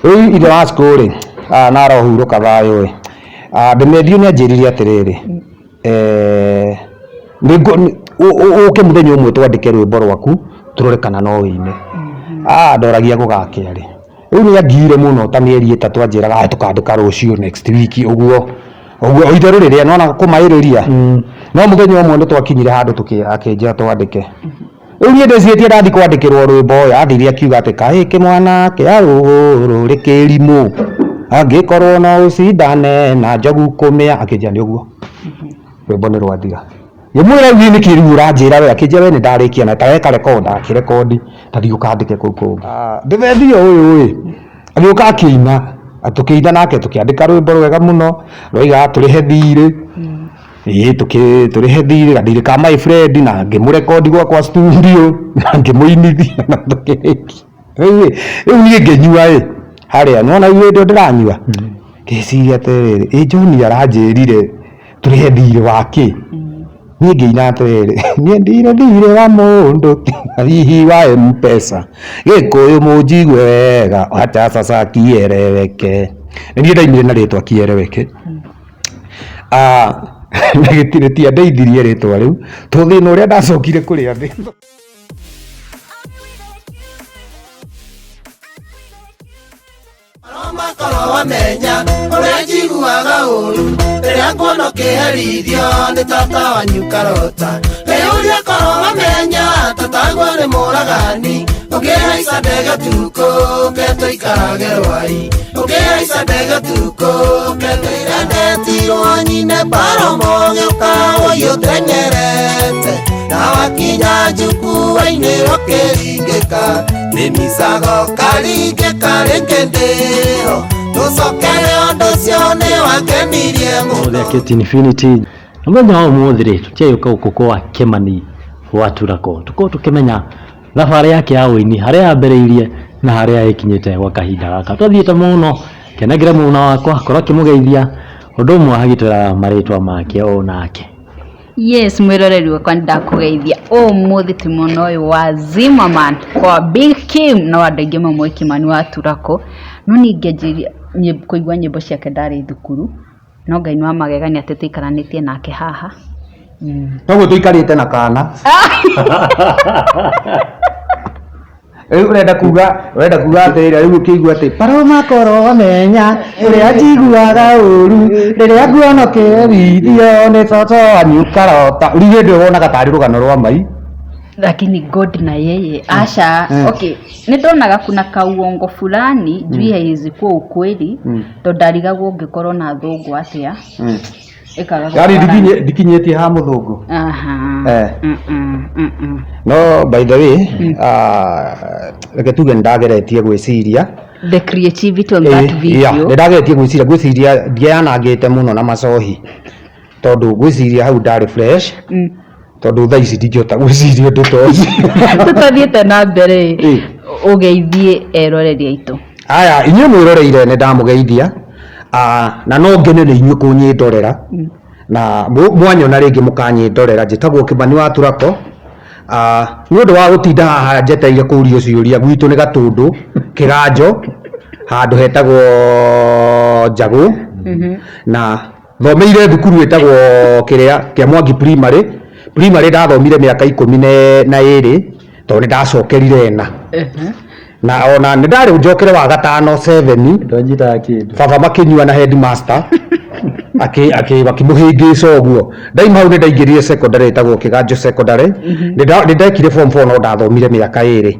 Ui ire wa skuri na rohuruka thayo Demedio ni anjirire atiriri uke muthenya umwe twandike rwimbo rwaku turore kana no wine ndoragia gugakiari riu ni angire muno ta mieri 3 anjiraga tukandika rucio next week uguo itharu riria nona kumairiria no muthenya umwe ndo twakinyire handu akinjira twandike riu ni ndecitie ndathi kwandikirwo rwimbo athire akiuga ati kae ke mwana ke aruru rikirimu angikorwo no ucindane na njogu kumia akinjira ni uguo rwimbo ni rwathira yemwira ni kiriu uranjira we akinjira we ni ndarikia na tareka record akirekondi tathi ukandike kuu ndivethio uyu agioka akiina atukiina nake tukiandika rwimbo rwega muno roiga turihe thiri turihe thiri gathiri ka my friend na ngimurekondi kwa studio na ngimuinithia na tukiriki riu ni ngenyua haria nona iwe ndo ndiranyua ngiciria atiriri John aranjirire turihe thiri wake ni ngeina atiriri ni ndire thiri wa mundu hihi wa M-Pesa gikuyu munjigwe wega acha sasa kiereweke ni ndaimire na ritwa kiereweke na gitire ti andeithirie ritwa riu tuthina uria ndacokire kuria thi Makoro wamenya uria njiguaga uru riria nguona kiherithio ni tata wanyu Karota uria koro wamenya tatagwo ni muragani ukihaica ndege tuko ketũikarage rwai ukihaica ndege tuko ketũirandetirwo nyine baromo gĩũka ũyũ ũtenyerete na wakinya njukuwa-inĩ rũkĩringĩka nĩmicago karingĩka rĩngĩ ndĩho tũcokere ũndũ ũcio nĩ wakenirie mũno Infinity mũthenya wa ũmũthĩ rĩ tũtiagĩũka gũkũ kwa Kimani wa Turako tukimenya thabarĩ yake ya ũini harĩa yambĩrĩirie na harĩa ĩkinyĩte gwa kahinda gaka twathiĩte mũno kenagĩre mũna wakwa korwo akĩmũgeithia ũndũ ũmwe agĩtwĩra marĩtwa make o nake. Yes, mwiroreri wakwa ndakũgeithia ũmũthĩ ti mũno ũyũ wa Zimmerman kwa Big Kim na andũ aingĩ mamwe Kimani wa Turako no ningĩanjiria kũigua nyĩmbo ciake ndarĩ thukuru no Ngai nĩ magegania atĩ tũikaranĩtie nake haha toguo tuikarite na kana urenda kuga atĩrĩrĩ rĩu ũkĩigua atĩ paroma koro wamenya ũrĩa njiguaga ũru rĩrĩa nguona kĩherithio nĩ tata wanyu Karota rĩu ndio wonaga tarĩ rũgano rwa mai lakini God na yeye asha okay nĩndonaga kuna kauongo fulani juu ya hizi kwa ukweli to ndarigagwo ũngĩkorwo na thũngũ atĩa gari dikinyeti ha muthungu no by the way reke tuge ndageretie gwiciria the creativity on that video ndageretie gwiciria ndianangite muno na macohi tondu gwiciria hau ndari fresh tondu thaa ici ndingĩhota gwiciria ũndũ toci tutathiĩte na mbere ũgeithie eroreri aitũ aya inyuĩ mwĩroreire nĩ ndamũgeithia na no ngene nĩ inyuĩ kũnyĩndorera na mwanyona rĩngĩ mũkanyĩndorera njĩtagwo Kimani wa Turako nĩ ũndũ wa gũtinda haha njeteire kũũrio ciũria gwitũ nĩ Gatũndũ Kĩganjo handũ hetagwo Njagũ na thomeire thukuru ĩtagwo kĩa Mwangi primary ndathomire mĩaka 12 tondũ ndacokerire na ona nĩ ndarĩ njokere wa gatano 7 ndonyitaga kĩndũ baba makĩnyua na headmaster akĩmũhĩngĩca ũguo ndaima hau nĩ ndaingĩrire secondary ĩtagwo Kĩganjo secondary nĩ ndekire form 4 no ndathomire mĩaka 2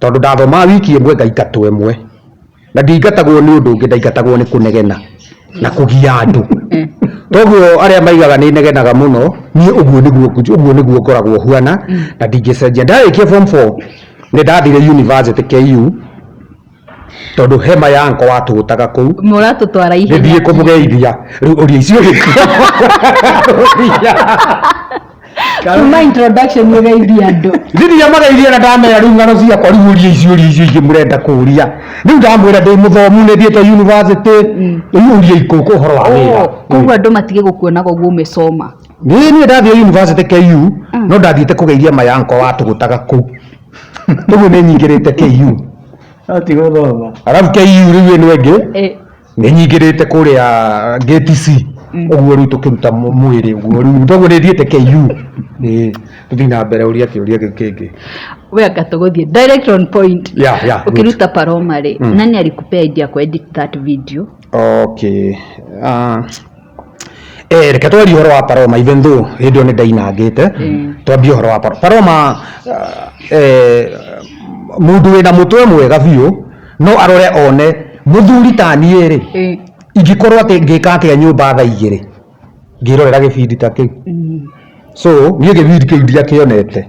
tondũ ndathomaga wiki ĩmwe ngaingatwo ĩmwe na ndingatagwo nĩ ũndũ ũngĩ ndaingatagwo nĩ kũnegena na kũgia andũ toguo arĩa maigaga nĩ negenaga mũno niĩ ũguo nĩguo ngoragwo huana na ndingĩcenjia ndarĩkia form 4 nĩ ndathire university KU tondu hema yanko watugutaga kuu muratutwara ihenya ndithie kumugeithia riu uria icio kuma introduction mugeithia andu ndithia mageithia na ndamera riu ngano ciakwa riu uria icio ingĩ murenda kuria riu ndamwira ndi muthomu nĩ thiĩte university riu uria ikuku horo wa wĩra koguo andu matige gukuonaga ũguo umesoma niĩ ndathie university KU no ndathiĩte kugeithia mayanko watugutaga kuu toguo nĩ nyingĩrĩte KU ati guthoma arabu KU riu ino ingi ni nyingirite kuria gate C uguo riu tukiruta mwiri uguo riu ndogo ni thiete KU tuthina mbere uria kiuria kingi we akatuguthie direct on point ukiruta Paloma ri nani alikupea idea ku edit that video? Okay, reke twari horo wa Paloma even though hindio ni ndainangite twambie horo wa Paloma. Mundu wina mutwe mwega biu no arore one muthuri tani ri ingikorwo ati ngika atia nyumba thaa 2 ngirorera gibindi ta kiu so nie gibindi kiu ndia kionete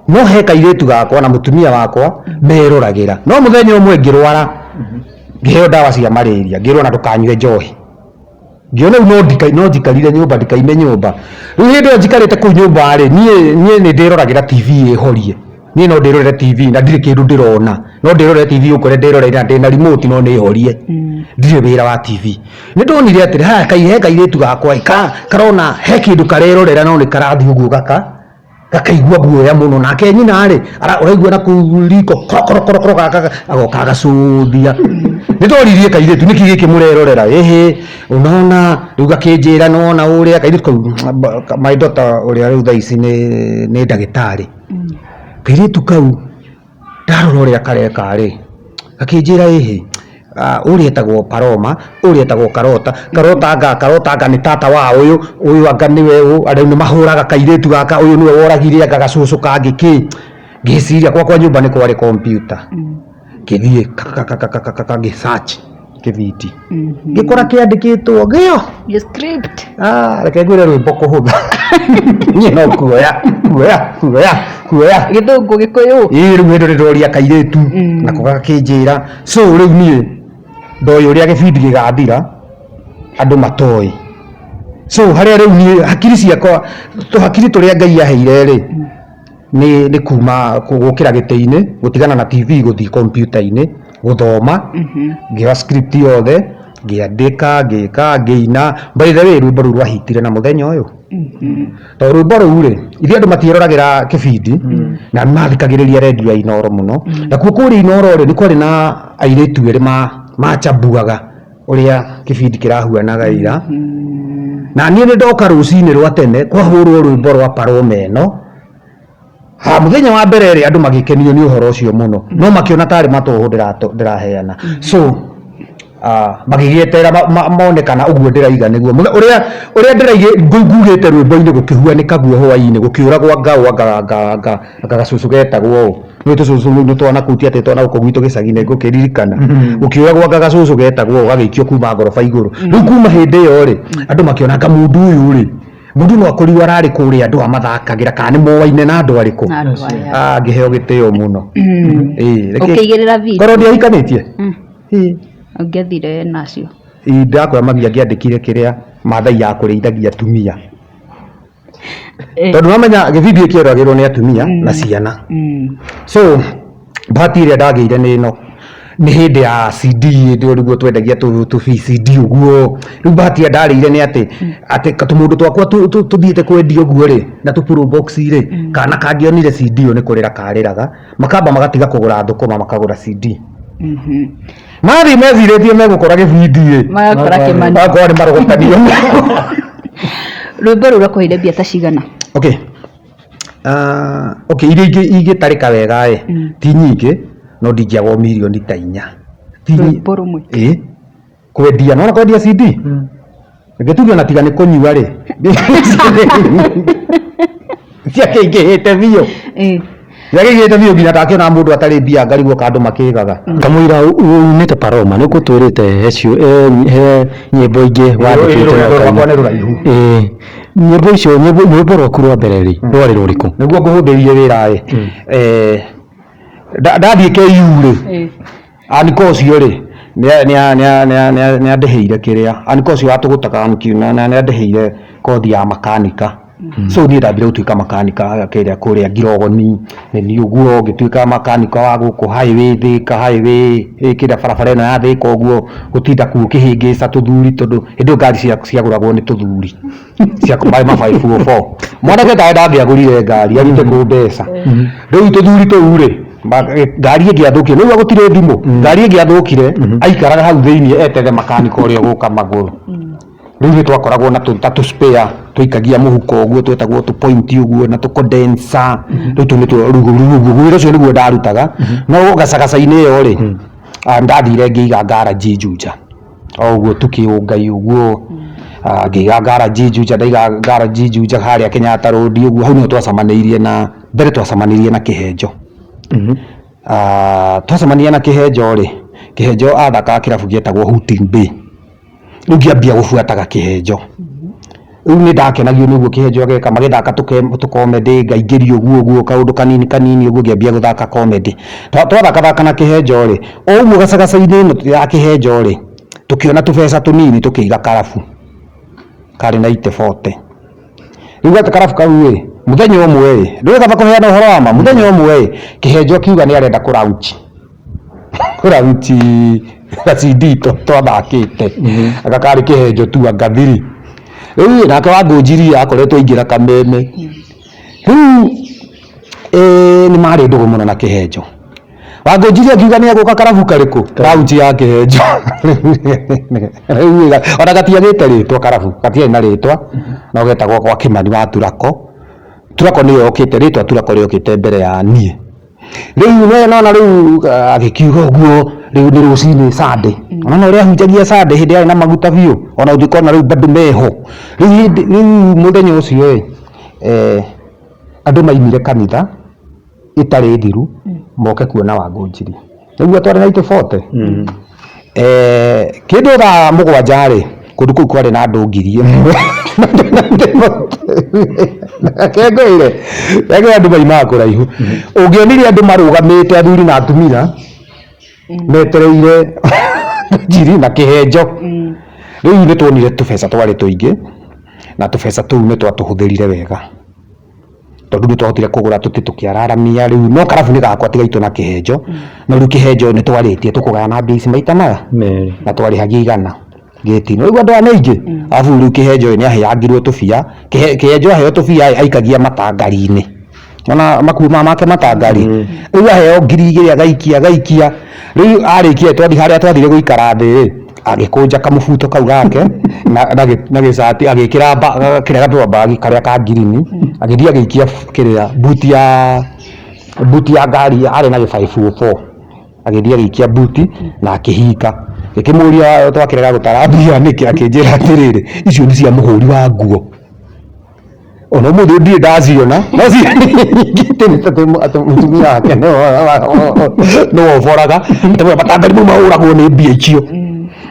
no he kairetu gakwa na mutumia wakwa meroragira no muthenya umwe ngirwara ngiheo dawa cia malaria ngirwo na ndukanywe njohi ngiona no njikarire nyumba ndikaime nyumba riu hindi njikarite kuu nyumba ri nie ni ndiroragĩra TV ihorie nie no ndirorere TV na ndire kindu ndirona no ndirorere TV ukore ndirorere na ndina remote no ni ihorie ndire wira wa TV ni ndonire atiri ha he kairetu gakwa karona he kindu karerorera no ni karathi uguo gakaigua guoya muno nake nyina ri uraigua na kuriko korokoro agoka gacuthia nidoririe kairetu niki giki murerorera unaona riu gakinjira nona uria kairetu my daughter uria riu thaici ni ndagitari kairetu kau ndarora uria kareka ri gakinjira uria etagwo Paloma uria etagwo Karota anga ni tata wa uyu anga niwe arau ni mahuraga kairetu gaka uyu niwe woragire anga gacucu kangi ki ngiciria kwa nyumba ni kwari computer kithie kangi search kiviti ngikora kiandikitwo gio script reke ngwire rwimbo kuhutha nie no kuoya githungu gikuyu riu hendo ndiroria kairetu nako gakinjira so riu nie ndoi uria gibindi gigathira andu matoi so haria riu nie hakiri ciakwa hakiri turia Ngai aheire ri ni kuma gukira gitei-ini gutigana na TV guthii computer-ini guthoma ngia script yothe ngiandika ngika ngiina by the way rwimbo rwa hitire na muthenya uyu to rwimbo ruu ri ithi andu matieroragira kibindi na mathikagiriria radio ya Inoro muno na kuri Inoro ri ni kwari na airetu eri machambugaga uria kibindi kirahuanaga ira na nie ni ndoka rucini rwa tene kwahurwo rwimbo rwa Paloma eno muthenya wa mbere ri andu magikenio ni uhoro ucio muno no makiona tari matuhu ndiraheana so magigietera monekana uguo ndiraiga niguo uria ndiraige ngugite rwimbo-ini gukihuanika guo hwaini gukiura gwa ngao anga gacucu getagwo no tucucu no twana kutia te twana uko gwitu gicagi-ini ngukiririkana gukiura gwa gacucu getagwo gagikio kuma ngoroba iguru riu kuma hindi yo ri andu makiona anga mundu uyu ri mundu no akorirwo arari kuria andu amathakagira kana ni mowaine na andu ariku ngiheo gitio muno ukigirira video koro ndiahikanitie ungiathire nacio ndakwira magia ngiandikire kiria mathai ya kuriithagia atumia tondu namenya gibindi kioragirwo ni atumia na ciana so bahati iria ndageire ni ino ni hindi ya CD ndio riguo twendagia tu VCD uguo riu bahati ya ndarire ni ati katumundu twakwa tuthiite kwendia uguo ri na tu pro box ri kana kangionire CD ni kurira kariraga makamba magatiga kugura thukuma makagura CD mathi meziritie megukora gibindi magakora kimani magakora ni marogotanio rwimbo rura kuhire mbia ta cigana? Okay iria ingitarika wega ti nyingi no ndingiagwo mirioni ta 4 rwimbo rumwe kwendia no kwendia CD ngetugia na tiga ni kunyua ri cia kingihite bio yagigite bio nginya takiona mundu atari mbia ngarigwo kandu makigaga kamwira unite Paloma ni kutwirite hecio nyimbo ingi wandikite nyimbo icio nyimbo rwaku rwa mbere ri rwari ruriku niguo nguhuthirie wira ndathie KU ri aniko cio ri ni andiheire kiria aniko cio atugutaga nkiuna na ni andiheire kothi ya makanika so ni ndambire gutuika makanika kiria kuria Ngirogoni ni uguo ngituika makanika wa guku highway Thika highway kiria barabara ino ya Thika uguo gutinda ku kihingica tuthuri tondu hindu ngari ciaguragwo ni tuthuri cia kubai ma 504 mwanake ndaenda ngiagurire ngari arute ku mbeca riu tuthuri tu ri ngari ĩngĩathũkire nĩguo gũtirĩ thimũ ngari ĩngĩathũkire aikaraga hau thĩinĩ eterere makanika ũrĩa ũgũka magũrũ rĩu nĩ twakoragwo na tũ spare tũikagia mũhuko ũguo twetagwo tũ point ũguo na tũ condenser rĩu tũ nĩtuo wĩra ũcio nĩguo ndarutaga no gacagaca-inĩ ĩyo rĩ ndathire ngĩiga garage Juja o ũguo tũkĩũngai ũguo ngĩiga garage Juja ndaiga garage Juja harĩa Kenyatta Road ũguo hau nĩho twacamanĩirie na mbere twacamanĩirie na Kĩhenjo twacemania na Kĩhenjo rĩ Kĩhenjo athakaga kĩrabu gĩetagwo Hooting Bay rĩu ngĩambia gũbuataga Kĩhenjo rĩu nĩ ndakenagio nĩguo Kĩhenjo ageka magĩthaka tũ-comedy ngaingĩrio ũguo kaũndũ kanini ũguo ngĩambia gũthaka comedy twathaka na Kĩhenjo rĩ o ũguo gacagaca-inĩ ĩno ya Kĩhenjo rĩ tũkĩona tũbeca tũnini tũkĩiga karabu karĩ na 40 rĩu gata karabu kau rĩ muthenya ũmwe rĩ ndũrĩ kaba kũheana ũhoro wa ma muthenya ũmwe rĩ Kĩhenjo akiuga nĩ arenda kũrauchi gacindi twathakĩte agakarĩ Kĩhenjo tu angathiri rĩu nake Wangũnjiri akoretwo aingĩra kameme rĩu nĩ marĩ ndũgũ mũno na Kĩhenjo Wangũnjiri akiuga nĩ egũka karabu karĩkũ rauchi ya Kĩhenjo rĩu ona gatiagĩte rĩtwa karabu gatiarĩ na rĩtwa no getagwo kwa Kĩmani wa Turako nĩyo yokĩte rĩtwa Turako rĩokĩte mbere ya niĩ rĩu nona rĩu agĩkiuga ũguo rĩu nĩ rũcinĩ Sunday ona ũrĩa ahunjagia Sunday hĩndĩ yarĩ na maguta biũ ona ũngĩkona rĩu bado meho rĩu mũthenya ũcio andũ maimire kanitha itarĩ thiru moke kuona Wangũnjiri nĩguo twarĩ na 40 kĩndũ thaa mũgwanja rĩ kũndũ kũu kwarĩ na andũ 1,000 kengũire andũ maimaga kũraihu ũngĩonire andũ marũgamĩte athuri na atumia metereire Njiri na Kĩhenjo rĩu nĩ tuonire tũbeca twarĩ tũingĩ na tũbeca tũu nĩ twatũhũthĩrire wega tondũ nĩ twahotire kũgũra tũtĩ tũkĩararamia rĩu no karabu nĩ gakwa tigaitũ na Kĩhenjo no rĩu Kĩhenjo nĩ twarĩtie tũkũgayana mbia ici maita maya na twarĩhagia 100 gĩti-inĩ rĩu andũ aya nĩ aingĩ arabu rĩu Kĩhenjo nĩ aheangirwo tũbia Kĩhenjo aheo tũbia aikagia matangari-inĩ ona makuuma make matangari rĩu aheo 2,000 agaikia rĩu arĩkia twathi harĩa twathire gũikara thĩ agĩkũnja kamũbuto kau gake na gĩcati agĩkĩra kĩrĩa gatwa bagi karĩa ka ngirini agĩthiĩ agĩikia kĩrĩa buti ya ngari arĩ na 504 agĩthiĩ agĩikia buti na akĩhinga gĩkĩmũria twakĩrega gũtara mbia nĩkĩ akĩnjĩra atĩrĩrĩ icio nĩ cia mũhũri wa nguo ona mũndũ ndirĩ ndaciona no atĩ mũtumia wake no ũboraga atĩ matangari mau mahũragwo nĩ mbia icio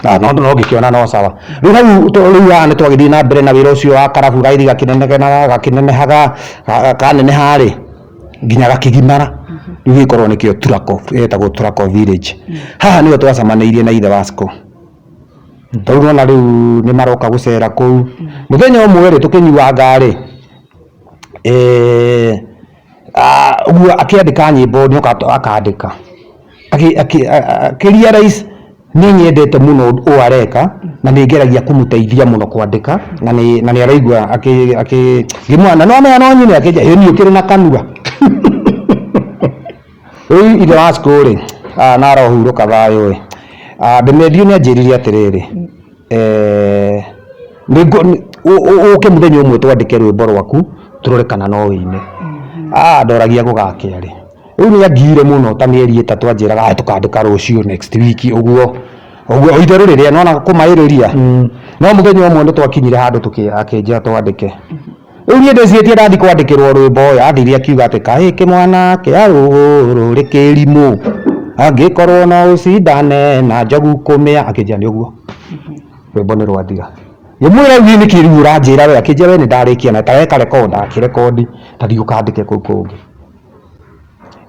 no ngĩkĩona no sawa rĩu nĩ twagĩthiĩ na mbere na wĩra ũcio wa karabu raithi gakĩnenehaga kaneneha rĩ nginya gakĩgimara rĩu gĩkorwo nĩkĩo Turako etagwo Turako Village haha nĩho twacemanĩirie na ithe Wasco tondũ nona rĩu nĩ maroka gũcera kũu mũthenya ũmwe rĩ tũkĩnyuanga rĩ ũguo akĩandĩka nyĩmbo nĩoka akandĩka akĩrealize nĩ nyendete mũno ũũ areka na nĩ ngeragia kũmũteithia mũno kwandĩka na nĩ araigua ngĩmwana no amenya no nyine akĩnja niĩ ũkĩrĩ na kanua rĩu ithe Wasco rĩ na arohurũka thayũ Demetrio nĩ anjĩrire atĩrĩrĩ ũke mũthenya ũmwe twandĩke rwĩmbo rwaku tũrore kana no wĩine ndoragia gũgakĩarĩ rĩu nĩ angire mũno ta mĩeri 3 anjĩraga tũkandĩka rũciũ next week ũguo itherũ rĩrĩa nona kũmaĩrĩria no mũthenya ũmwe nĩ twakinyire handũ akĩnjĩra twandĩke rĩu niĩ ndĩcirĩtie ndathi kwandĩkĩrwo rwĩmbo ũyũ athire akiuga atĩ kaĩ kĩmwana kĩa rũrũ rĩ kĩrimũ angĩkorwo no ũcindane na njogu kũmĩa akĩnjĩra nĩ ũguo rwĩmbo nĩ rwathira ngĩmwĩra rĩu nĩ kĩruru ũranjĩra we akĩnjĩra we nĩ ndarĩkia na tareka rekoda akĩrekondi tathi ũkandĩke kũu kũngĩ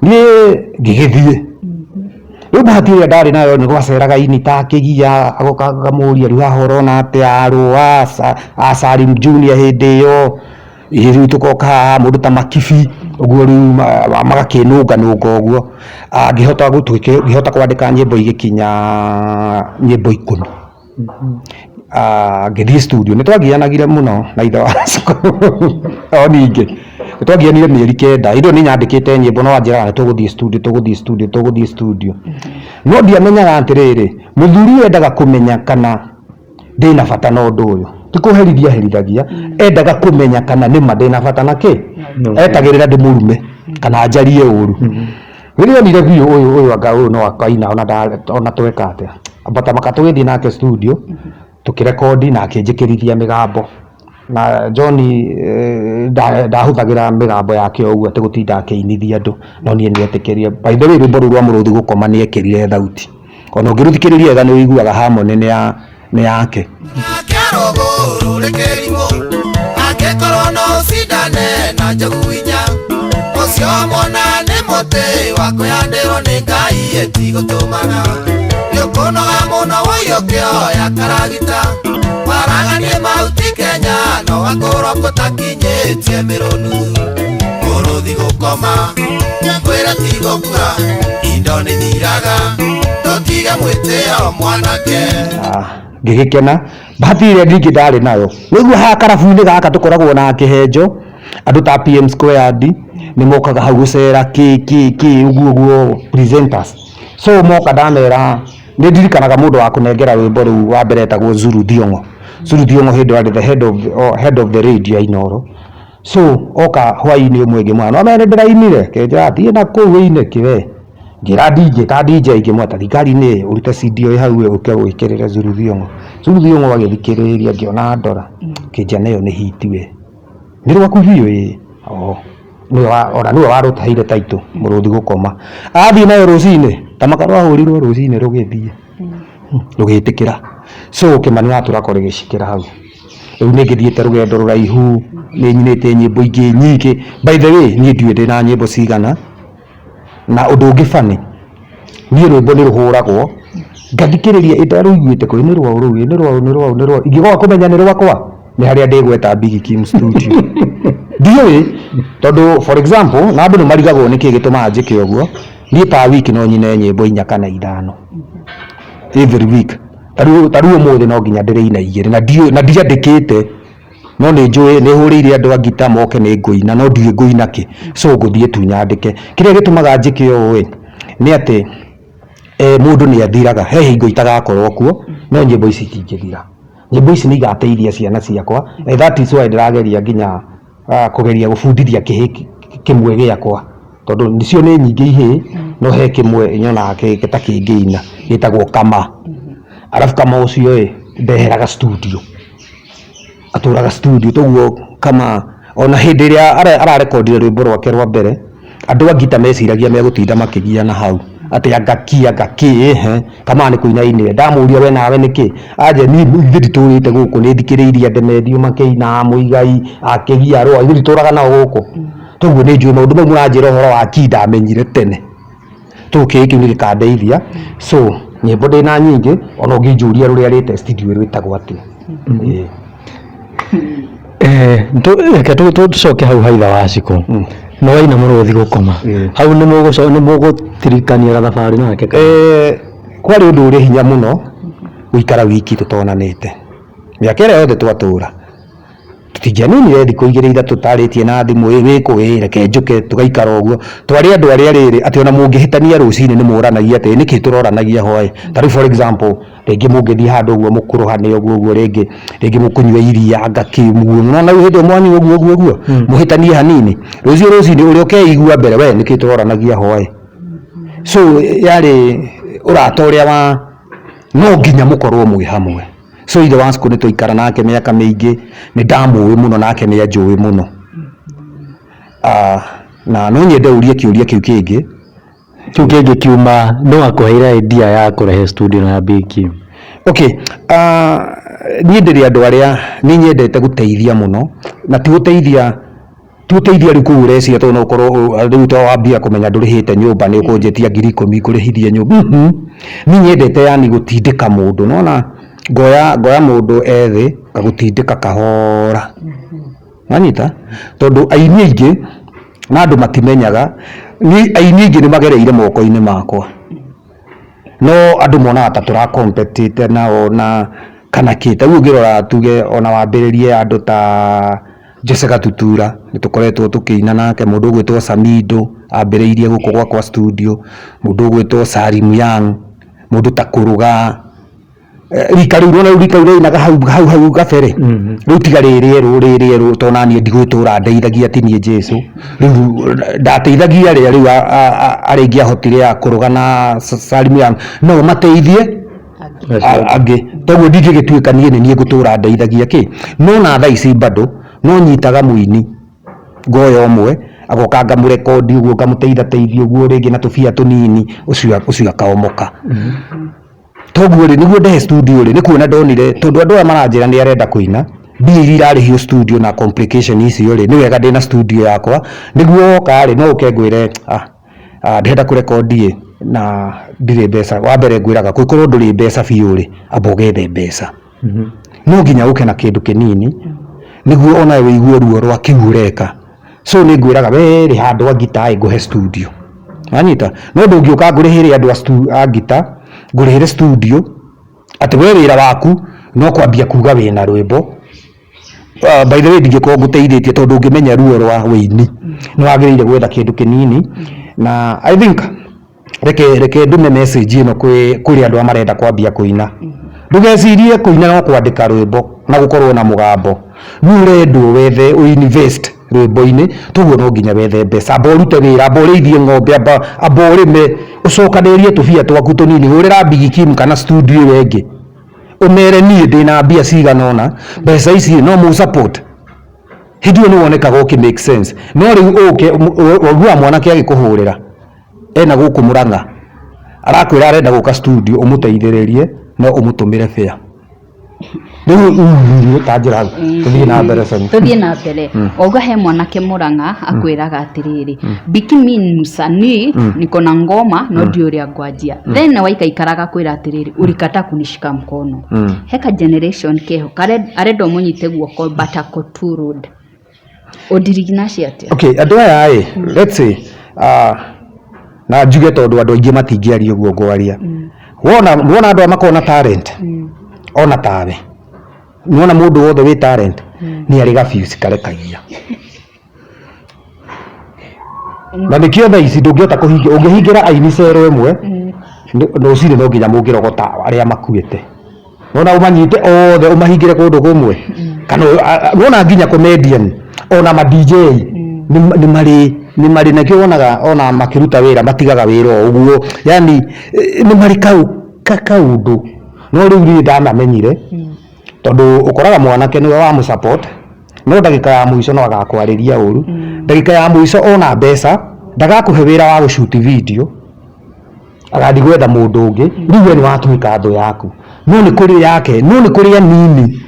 niĩ ngĩgĩthiĩ rĩu bahati ĩrĩa ndarĩ nayo nĩ gwaceraga inita akĩgia agoka ngamũria rĩu haha ũrona atĩ arũa Salim Junior hĩndĩ ĩyo rĩu tũkoka mũndũ ta Makibi ũguo rĩu magakĩnũnganũnga ũguo ngĩhota kwandĩka nyĩmbo igĩkinya nyĩmbo 10 ngĩthiĩ studio nĩ twagianagire mũno na ithe Wasco o ningĩ twagianire mĩeri 9 indo nĩ nyandĩkĩte nyĩmbo no anjĩraga tũgũthiĩ studio no ndiamenyaga atĩrĩrĩ mũthuri endaga kũmenya kana ndĩna bata na ũndũ ũyũ ti kũherithagia endaga kũmenya kana nĩma ndĩna bata na kĩ etagĩrĩra ndĩmũrume kana njarie ũru rĩrĩa nire biũ ũyũ anga ũyũ no akaina ona tweka atĩa bata makatũgĩthiĩ nake studio tũkĩrekodi na akĩnjĩkĩrithia mĩgambo na John ndahũthagĩra mĩgambo yake ũguo atĩ gũtinda akĩinithia andũ no niĩ nĩetĩkĩrie by the way rwĩmbo rũu rwa mũrũthi gũkoma nĩekĩrire thauti ona ũngĩrũthikĩrĩria wega nĩũiguaga harmony nĩ yake angĩkorwo no cindane na njogu inya ũcio mwana nĩ mũtĩ wa kwĩhandĩrwo nĩ Ngai etigũtũmaga nĩũkũnoga mũno waiyũkĩoya karagita waraganie mahuti Kenya no gakorwo gũtakinyĩtie mĩrũnu mũrũthi gũkoma kwĩra ti gũkua indo nĩ thiraga tũtige mwĩtĩo mwanake ngĩgĩkena bahati ĩrĩa ndingĩ ndarĩ nayo nĩguo haha karabu-inĩ gaka tũkoragwo na kĩhenjo andũ ta PM Squared nĩ mokaga hau gũcera ũguo presenters so moka ndamera nĩ ndirikanaga mũndũ wa kũnengera rwĩmbo rũu wa mbere etagwo Zuru Thiong'o hĩndĩ warĩ the head of the radio Inooro so oka hwaĩ-inĩ ũmwe ngĩmwĩra no mene ndĩrainire kĩnjĩra thiĩ na kũu wĩinĩke we ngĩra DJ ngĩmweta thikari-inĩ ũrute CD ĩyo hau ũke wĩkĩrĩre Zuru Thiong'o agĩthikĩrĩria ngĩona ndora kĩnjana ĩyo nĩ hit we nĩ rwaku biũ ona nĩwe warũtahire taitũ mũrũthi gũkoma athiĩ nayo rũcinĩ ta makara ahũrirwo rũcinĩ rũgĩthiĩ rũgĩtĩkĩra so Kĩmani wa Tũrakũ rĩgĩcikĩra hau rĩu nĩ ngĩthiĩte rũgendo rũraihu nĩ nyinĩte nyĩmbo ingĩ nyingĩ by the way niĩ ndiũĩ ndĩna nyĩmbo cigana na ũndũ ũngĩ bani niĩ rwĩmbo nĩ rũhũragwo ngathikĩrĩria ĩtarũiguĩte kũi nĩ rwau ingĩgoka kũmenya nĩ rwakwa nĩ harĩa ndĩgweta Big Kim studio ndiũĩ tondũ for example na andũ nĩ marigagwo nĩkĩ gĩtũmaga njĩke ũguo niĩ ta wiki no nyine nyĩmbo 4 kana 5 every week tarũ ũmũthĩ no nginya ndĩrĩina 2 na ndiandĩkĩte no nĩ njũĩ nĩ hũrĩire andũ a ngita moke nĩ ngũina no ndiĩ ngũina kĩ so ngũthiĩ tu nyandĩke kĩrĩa gĩtũmaga njĩke ũũ nĩ atĩ mũndũ nĩ athiraga he hingo itagakorwo kuo no nyĩmbo ici itingĩthira nyĩmbo ici nĩ igateithia ciana ciakwa that is why ndĩrageria nginya kũgeria gũbundithia kĩmwe gĩakwa tondũ nĩcio nĩ nyingĩ ihĩ no he kĩmwe nyonaga gĩtakĩngĩina gĩtagwo Kama arabu Kama ũcio ndeheraga studio atũraga studio toguo Kama ona hĩndĩ ĩrĩa ararekondire rwĩmbo rwake rwa mbere andũ a ngita meciragia megũtinda makĩgiana hau atĩ angaki Kama nĩ kũina inire ndamũria we nawe nĩkĩ anje niĩ nditũrĩte gũkũ nĩ thikĩrĩirie Demedio makĩina Mũigai akĩgia rũa ithuĩ tũraga nao gũkũ toguo nĩ njũĩ maũndũ mau mũranjĩra ũhoro wa ndamenyire tene tũkĩ kĩu nĩ gĩkandeithia so nyĩmbo ndĩna nyingĩ ona ũngĩnjũria rũrĩa latest studio rwĩtagwo atĩa reke tũcoke hau haitha waciko no waina mũrũthi gũkoma hau nĩ mũgũtirikania gathabarĩ nake kwarĩ ũndũ ũrĩ hinya mũno gũikara wiki tũtonanĩte mĩaka ĩrĩa yothe twatũra tũtingĩaninire thikũ 2-3 tũtarĩtie na thimũ wĩkũ reke njũke tũgaikara ũguo twarĩ andũ arĩa rĩrĩ atĩ ona mũngĩhĩtania rũcinĩ nĩ mũranagia atĩ nĩkĩ tũroranagia hwaĩ tarĩ for example rĩngĩ mũngĩthiĩ handũ ũguo mũkũrũhane ũguo rĩngĩ mũkũnyua iria ngakĩmuo na hĩndĩ mwanyu ũguo mũhĩtanie hanini rũcinĩ ũrĩa ũkeigua mbere we nĩkĩ tũroranagia hwaĩ so yarĩ ũrata ũrĩa wa no nginya mũkorwo mwĩ hamwe so ithe Wanjikũ nĩ tũikara nake mĩaka mĩingĩ nĩ ndamũĩ mũno nake nĩ anjũĩ mũno na no nyende ũrie kĩũria kĩu kĩngĩ kiuma no akũheire idea ya kũrehe studio na Big Kim okay niĩ ndĩrĩ andũ arĩa nĩ nyendete gũteithia mũno na ti gũteithia rĩu kũu ũreciria tondũ no ũkorwo rĩu to wambia kũmenya ndũrĩhĩte nyũmba nĩ ũkũnjĩtia 10,000 ngũrĩhithie nyũmba niĩ nyendete yani gũtindĩka mũndũ nona ngoya mũndũ ethĩ gagũtindĩka kahora wanyita tondũ aini aingĩ na andũ matimenyaga aini aingĩ nĩ magereire moko-inĩ makwa no andũ monaga ta tũrakompetite nao na kana kĩ ta ũngĩrora tuge ona wambĩrĩrie andũ ta Jesse Gatutura nitukoretwo tukiina nake mundu gwitwo Samido ambiriirie guku gwakwa studio, mundu gwitwo Salim Young, mundu ta Kuruga rika riu inaga hau gabere riu tiga riri tona nie ndigwitura ndeithagia ati nie Jesu riu ndateithagia riu aringi ahotire ya Kuruga na Salim Young no mateithie angi toguo ndingigituika nie ngutura ndeithagia ki no na thaa ici bado no nyitaga muini ngoya omwe agoka ngamurekodi uguo ngamuteithia uguo ringi na tubia tunini ucio akaomoka toguo ri niguo ndehe studio ri nikuona ndonire tondu andu aya maranjira ni arenda kuina bili irarihio studio na complication icio ri ni wega ndina studio yakwa niguo oka ri no ukengwire ndenda kurekodi na ndire mbeca wa mbere ngwiraga kuikorwo nduri mbeca biu ri amba ugethe mbeca no nginya uke na kindu kinini niguo ona wiigue ruo rwa kiureka so ni ngwiraga we ri handu agita nguhe studio anyita no ndungiuka ngurihire andu a gita ngurihire studio ati we wira waku no kwambia kuga wina rwimbo by the way ndingiko nguteithĩtie tondu ngimenya ruo rwa wĩini no wagĩrĩire gwetha kindu kinini na I think reke ndume message ino kuri andu amarenda kwambia kuina ndugecirie kuina no kwandika rwimbo na gukorwo na mugambo nurendwo wethe uinvest rwimbo-ini toguo no nginya wethe mbeca amba urute wira amba urĩithie ng'ombe amba urĩme ucokanirie tubia twaku tunini hurira Big Kim kana studio wengi umere nie ndina mbia cigana ona mbeca ici no mu support hidio ni wonekaga uki make sense no riu uke ogua mwanake agikuhurira ena guku Murang'a arakwira arenda guka studio umuteithĩrĩrie no umutumire fare riu utanjira tuthie na mbere oga he mwanake Murang'a akwiraga atiriri Bikimi Musani niko na ngoma no ndiuria ngwanjia then waikaikaraga kwira atiriri urikata kunishika mkono heka generation keho arenda munyite guoko batako two road odiriginaci atia okay andu aya let's say na njuge tondu andu aingi matingiaria uguo ngwaria wona andu makona talent ona tawe niona mundu wothe wi talent ni ari gafuse karekagia na nikio tha ici ndungiota kuhingia ungihingira aini cero imwe no cire no nginya mungirogota aria makuite nona umanyite othe umahingire kundu kumwe kana nona nginya comedian ona ma DJ ni mari na kionaga ona makiruta wira matigaga wira uguo yani ni mari kaundu no riu ri ndamamenyire tondu ukoraga mwanake niwe wa mu support no ndagika ya muico no agakwariria uru ndagika ya muico ona mbeca ndagakuhe wira wa gushuti video agathi gwetha mundu ungi riu ni watuika ndu yaku no ni kuri yake no ni kuri anini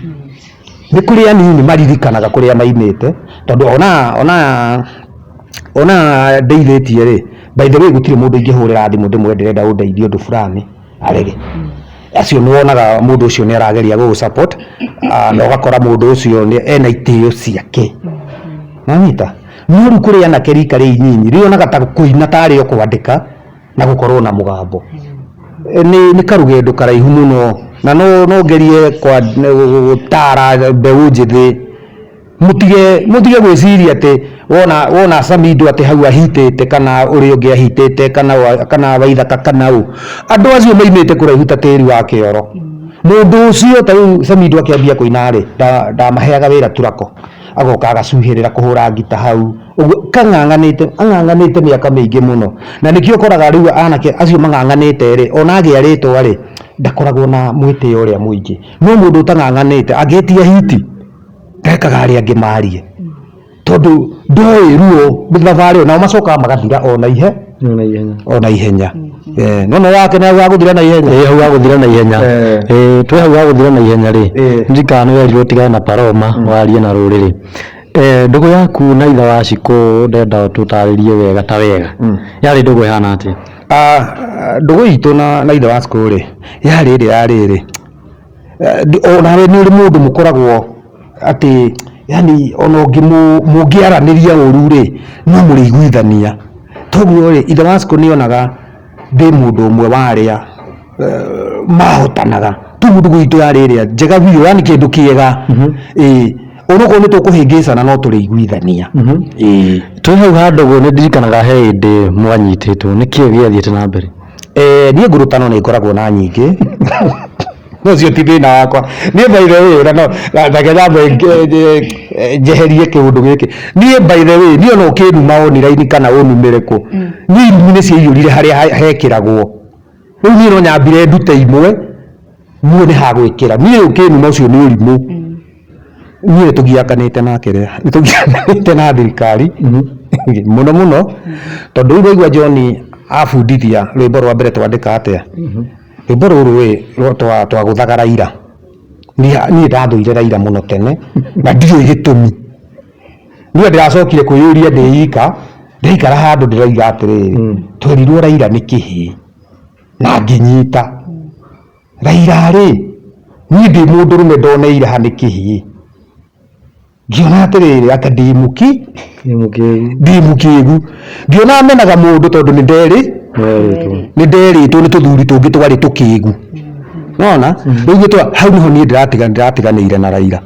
ni kuri anini maririkanaga kuria mainite tondu ona ndeithĩtie ri by the way gutire mundu ingihurira thimu ndimwe ndirenda undeithie undu fulani arege acio ni wonaga mundu ucio ni arageria go support na ugakora mundu ucio ni ena itio ciake nanyita no ru kuri ana kerika ri nyinyi ri onaga ta kuina tari o kwandika na gukorwo na mugambo ni karugendo karaihu muno na no gerie kwa gutara mbeu njithi mutige gwiciria ati wona Samido ati hau ahitite kana uri ungi ahitite kana waithaka kana u andu acio maimite kuraihu ta tiri wa kioro mundu ucio ta Samido akiambia kuina ri ndamaheaga wira turako agoka agacuhirira kuhura ngita hau ang'ang'anite miaka mingi muno na nikio koraga riu anake acio mang'ang'anite ri ona agiaritwo ri ndakoragwo na mwitio uria muingi no mundu utang'ang'anite agetia hiti ndekaga ari angi marie tondu ndoi ruo bithabari na macoka magathira ona ihenya no wake na wa guthira na ihenya hau wa guthira na ihenya twe hau wa guthira na ihenya ri ndikana werirwo tigana na Paroma warie na ruriri ndugu yaku na itha wa Ciku ndenda tutaririe wega ta wega yari ndugu ihana ati ndugu itu na itha wa Ciku ri yari ona we ni uri mundu mukoragwo ati yani ono mungiaraniria uru ri no muri iguithania toguo ri itha wa Ciku ni onaga ndi mundu umwe waria mahotanaga tu mundu gwitu yariria njega biu yani kindu kiega onoko nĩ tũkũhĩngĩcana no tũrĩiguithania twĩ hau handũguo nĩ ndirikanaga he hĩndĩ mwanyitĩtwo nĩkĩo gĩathiĩte na mbere niĩ ngũrũtano nĩ ngoragwo na nyingĩ no cio ti thĩna wakwa niĩ by the way na no njeherie kĩũndũ gĩkĩ niĩ by the way niĩ no ũkĩnuma online kana ũnumĩre kũ niĩ irumi nĩ ciaiyũrire harĩa hekĩragwo rĩu niĩ no nyambire ndute imwe muone ha gwĩkĩra niĩ ũkĩnuma ũcio nĩ ũrimũ niĩ nĩ tũgiakanĩte nake nĩ tũgiakanĩte na thirikari mũno mũno tondũ rĩu waigua John abundithia rwĩmbo rwa mbere twandĩka atĩa rwĩmbo rũrũ twagũthaga Raila niĩ ndathũire Raila mũno tene na ndirĩ gĩtũmi niĩ ndĩracokire kwĩyũria ndĩika ndaikara handũ ndĩroiga atĩrĩrĩ twerirwo Raila nĩ kĩhĩ na ngĩnyita Raila rĩ niĩ ndĩ mũndũrũme ndoneire ha nĩ kĩhĩ ngiona atĩrĩrĩ aka ndĩ mũkĩgu ngiona amenaga mũndũ tondũ nĩ nderĩtwo nĩ tũthuri tũngĩ twarĩ tũkĩgu nona rĩu gĩtwa hau niho niĩ ndĩratiganĩire na Raila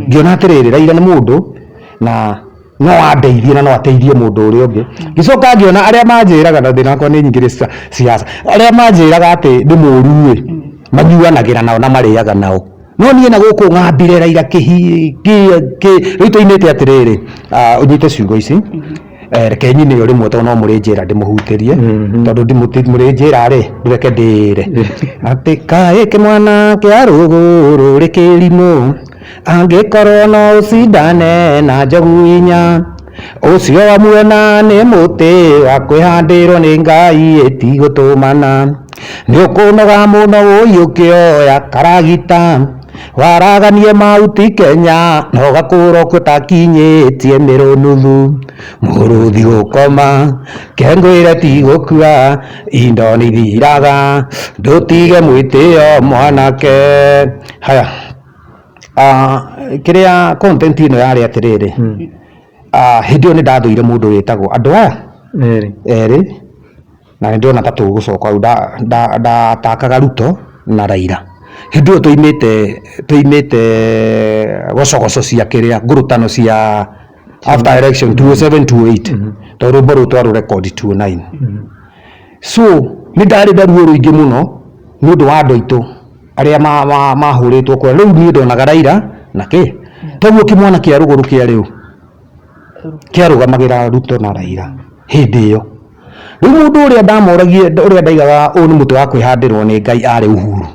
ngiona atĩrĩrĩ Raila nĩ mũndũ na no andeithie na no ateithie mũndũ ũrĩa ũngĩ gĩcoka ngiona arĩa manjĩraga na thĩna wakwa nĩ nyingĩrĩ siasa arĩa manjĩraga atĩ ndĩ mũru manyuanagĩra nao na marĩaga nao no niĩ na gũkũ ng'ambire Raila rĩu tũinĩte atĩrĩrĩ ũnyite ciugo ici reke nyine yo rĩmwe tondũ no mũrĩ njĩra ndĩmũhutĩrie tondũ mũrĩ njĩra rĩ ndĩreke ndĩre atĩ kaĩ kĩmwana kĩa rũgũrũ rĩ kĩrimũ angĩkorwo no ũcindane na njogu inya ũcio wamuona nĩ mũtĩ wa kwĩhandĩrwo nĩ Ngai ĩtigũtũmana nĩ ũkũnoga mũno ũiyũkĩoya karagita waraganie mauti Kenya no gakũrwo kũtakinyĩtie mĩrũnuthu mũrũthi gũkoma kengwĩre ti gũkua indo nĩ ithiraga ndũtige mwĩtĩo mwanake haya kĩrĩa content ĩno yarĩ atĩrĩrĩ hĩndĩ ĩyo nĩ ndathũire mũndũ wĩtagwo andũ aya erĩ na nĩ ndĩrona ta tũgũcoka hau ndatakaga Ruto na Raila hĩndĩ ĩyo tũimĩte gocogoco cia kĩrĩa ngũrũtano cia after election 2007-2008 tondũ rwĩmbo rũu twarũ record 2009 so nĩ ndarĩ na ruo rũingĩ mũno nĩ ũndũ wa andũ aitũ arĩa mahũrĩtwo kwa rĩu niĩ ndonaga Raila na kĩ toguo kĩmwana kĩa rũgũrũ kĩa rĩu kĩarũgamagĩra Ruto na Raila hĩndĩ ĩyo rĩu mũndũ ũrĩa ndamoragie ũrĩa ndaigaga ũũ nĩ mũtĩ wa kwĩhandĩrwo nĩ Ngai arĩ Uhuru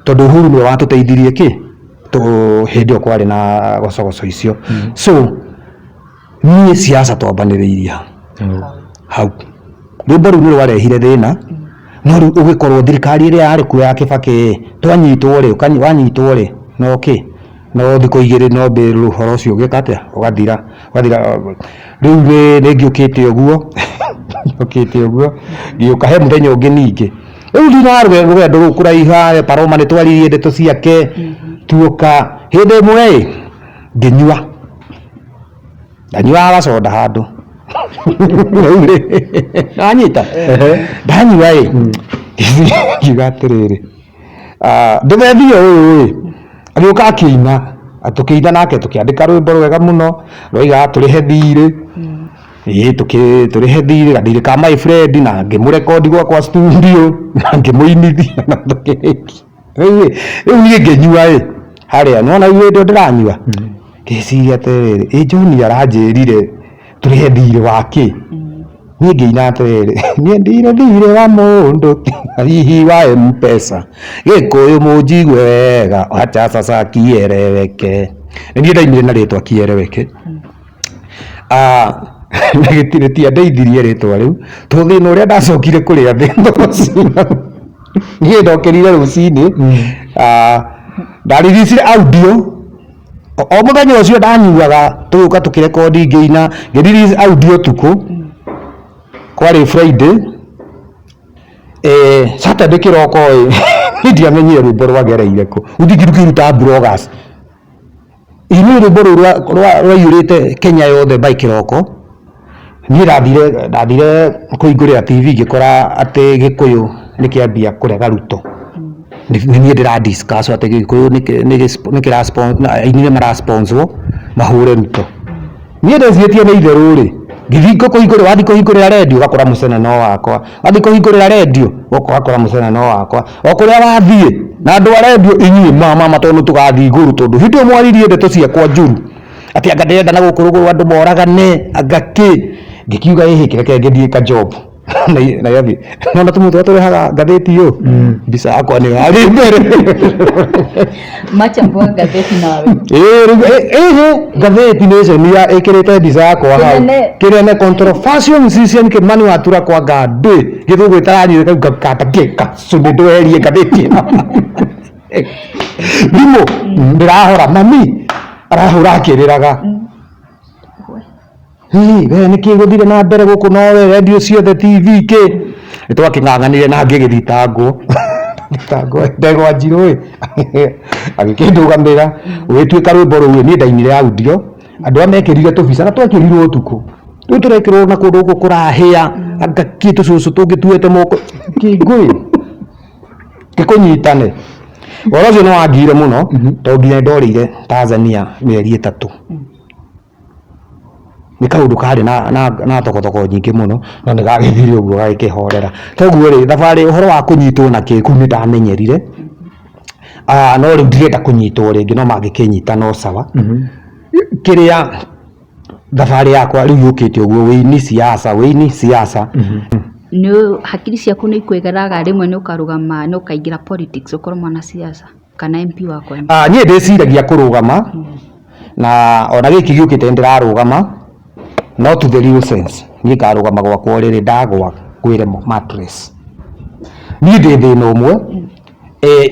tondũ Uhuru nĩwe watũteithirie kĩ hĩndĩ ĩyo kwarĩ na gocogoco icio so niĩ siasa twambanĩrĩirie hau rwĩmbo rũu nĩ rwarehire thĩna no rĩu ũgĩkorwo thirikari ĩrĩa yarĩ kuo ya Kibaki twanyitwo rĩ wanyitwo rĩ no kĩ no thikũ igĩrĩ no mbĩ ũhoro ũcio ũgĩka atĩa ũgathira rĩu nĩ ngĩũkĩte ũguo ngĩũka he mũthenya ũngĩ ningĩ rĩu ndina rũgendo rũu kũraiha Paroma nĩ twaririe ndeto ciake tuoka hĩndĩ ĩmwe ndanyua gacoda handũ anyita ndanyua ngiuga atĩrĩrĩ ndũmethio ũyũ agĩũka akĩina tũkĩina nake tũkĩandĩka rwĩmbo rwega mũno rwaiga tũrĩhe thirĩ tũrĩhe thirĩ gathirĩ ka my friend na ngĩmũrekondi gwakwa studio na ngĩmũinithia na tũkĩrĩkia rĩu niĩ ngĩnyua harĩa nona indo ndĩranyua ngĩciria atĩrĩrĩ John aranjĩrire tũrĩhe thirĩ wake niĩ ngĩina atĩrĩrĩ niĩ ndire thirĩ wa mũndũ hihi wa M-Pesa gĩkũyũ mũnjigue wega acha sasa kieleweke nĩ niĩ ndaimire na rĩtwa kieleweke na gĩtirĩ ti andeithirie rĩtwa rĩu tondũ thĩna ũrĩa ndacokire kũrĩa thĩna ũcio niĩ ndokerire rũcinĩ ndarigicire audio o mũthenya ũcio ndanyuaga tũgĩũka tũkĩrekondi ngĩina ngĩririce audio tukũ kwarĩ Friday Saturday kĩroko ndiamenyire rwĩmbo rwagereire kũ ũthingĩruta bloggers ini rwĩmbo rwaiyũrĩte Kenya yothe by kĩroko niĩ ndathire kũhingũrĩra TV ngĩkora atĩ Gĩkũyũ nĩ kĩambia kũrega Ruto ni ndira discuss ati Gikuyu ni kira sponsor ini mara sponsor mahure nto ni ndecietie ni itheru ri ngithingo kuhingura wathi kuhingurira radio gakora mucene no wakwa wathi kuhingurira radio gakora mucene no wakwa okuria wathie na andu a radio inyi mama tondu tugathi iguru tondu hindi mwaririe ndeto ciakwa njuru ati anga ndenda na gukurugurwa andu moragane agaki ngikiuga ihikire ke ngithie ka job na yathi nona tumutu aturehaga ngatheti yo mbica yakwa ni ari mbere Machambua ngatheti nawe. Ngatheti nä cenia ä kä rä te mbica yakwa hau kä rä ne controversial musician kä mani watura kwa ngandä gä thå gwä taranyire kau gakata kä kacå ndå erie ngatheti thimå ndä rahora mami arahå ra akä rä raga we nä kä gå thire na mbere gå kå nowe redio ciothe tv kä nä twakä ng'ang'anire na ngä gä thitangwo ndegwa njirå agä kä ndå gamä ra å gä tuä ka rwä mbo rå u niä ndainire audio andå a mekä rire tå bica na twakä rirwo å tukå rä u tå rekä rwo na kå ndå gå kå rahä a angakä tå cåcå tå ngä tuete moko kä ngå gä kå nyitane å cio nä wangire må no to nginya ndorä ire Tanzania mä eri 3 nä kaå ndå karä na thokothoko nyingä må no no nä gagä thire å guo gagä kä horera toguo rä thabarä å horo wa kå nyitwo na kä ku nä ndamenyerire no rä u ndirenda kå nyitwo rä ngä no mangä kä nyita no sawa kä rä a thabarä yakwa rä u yå kä te å guo wä ini siasa Nä hakiri ciaku nä ikwegeraga rĩmwe nä å karũgama nä å kaingä ra politics å korwo mwana siasa kana MP wakwa niä ndä ciragia kå rå gama na ona gä kä gä å kä te ndä rarå gama no to the real sense niä ngarå gama gwakwa rä rä ndagwa ngwä re mattress niä ndä thä na å mwe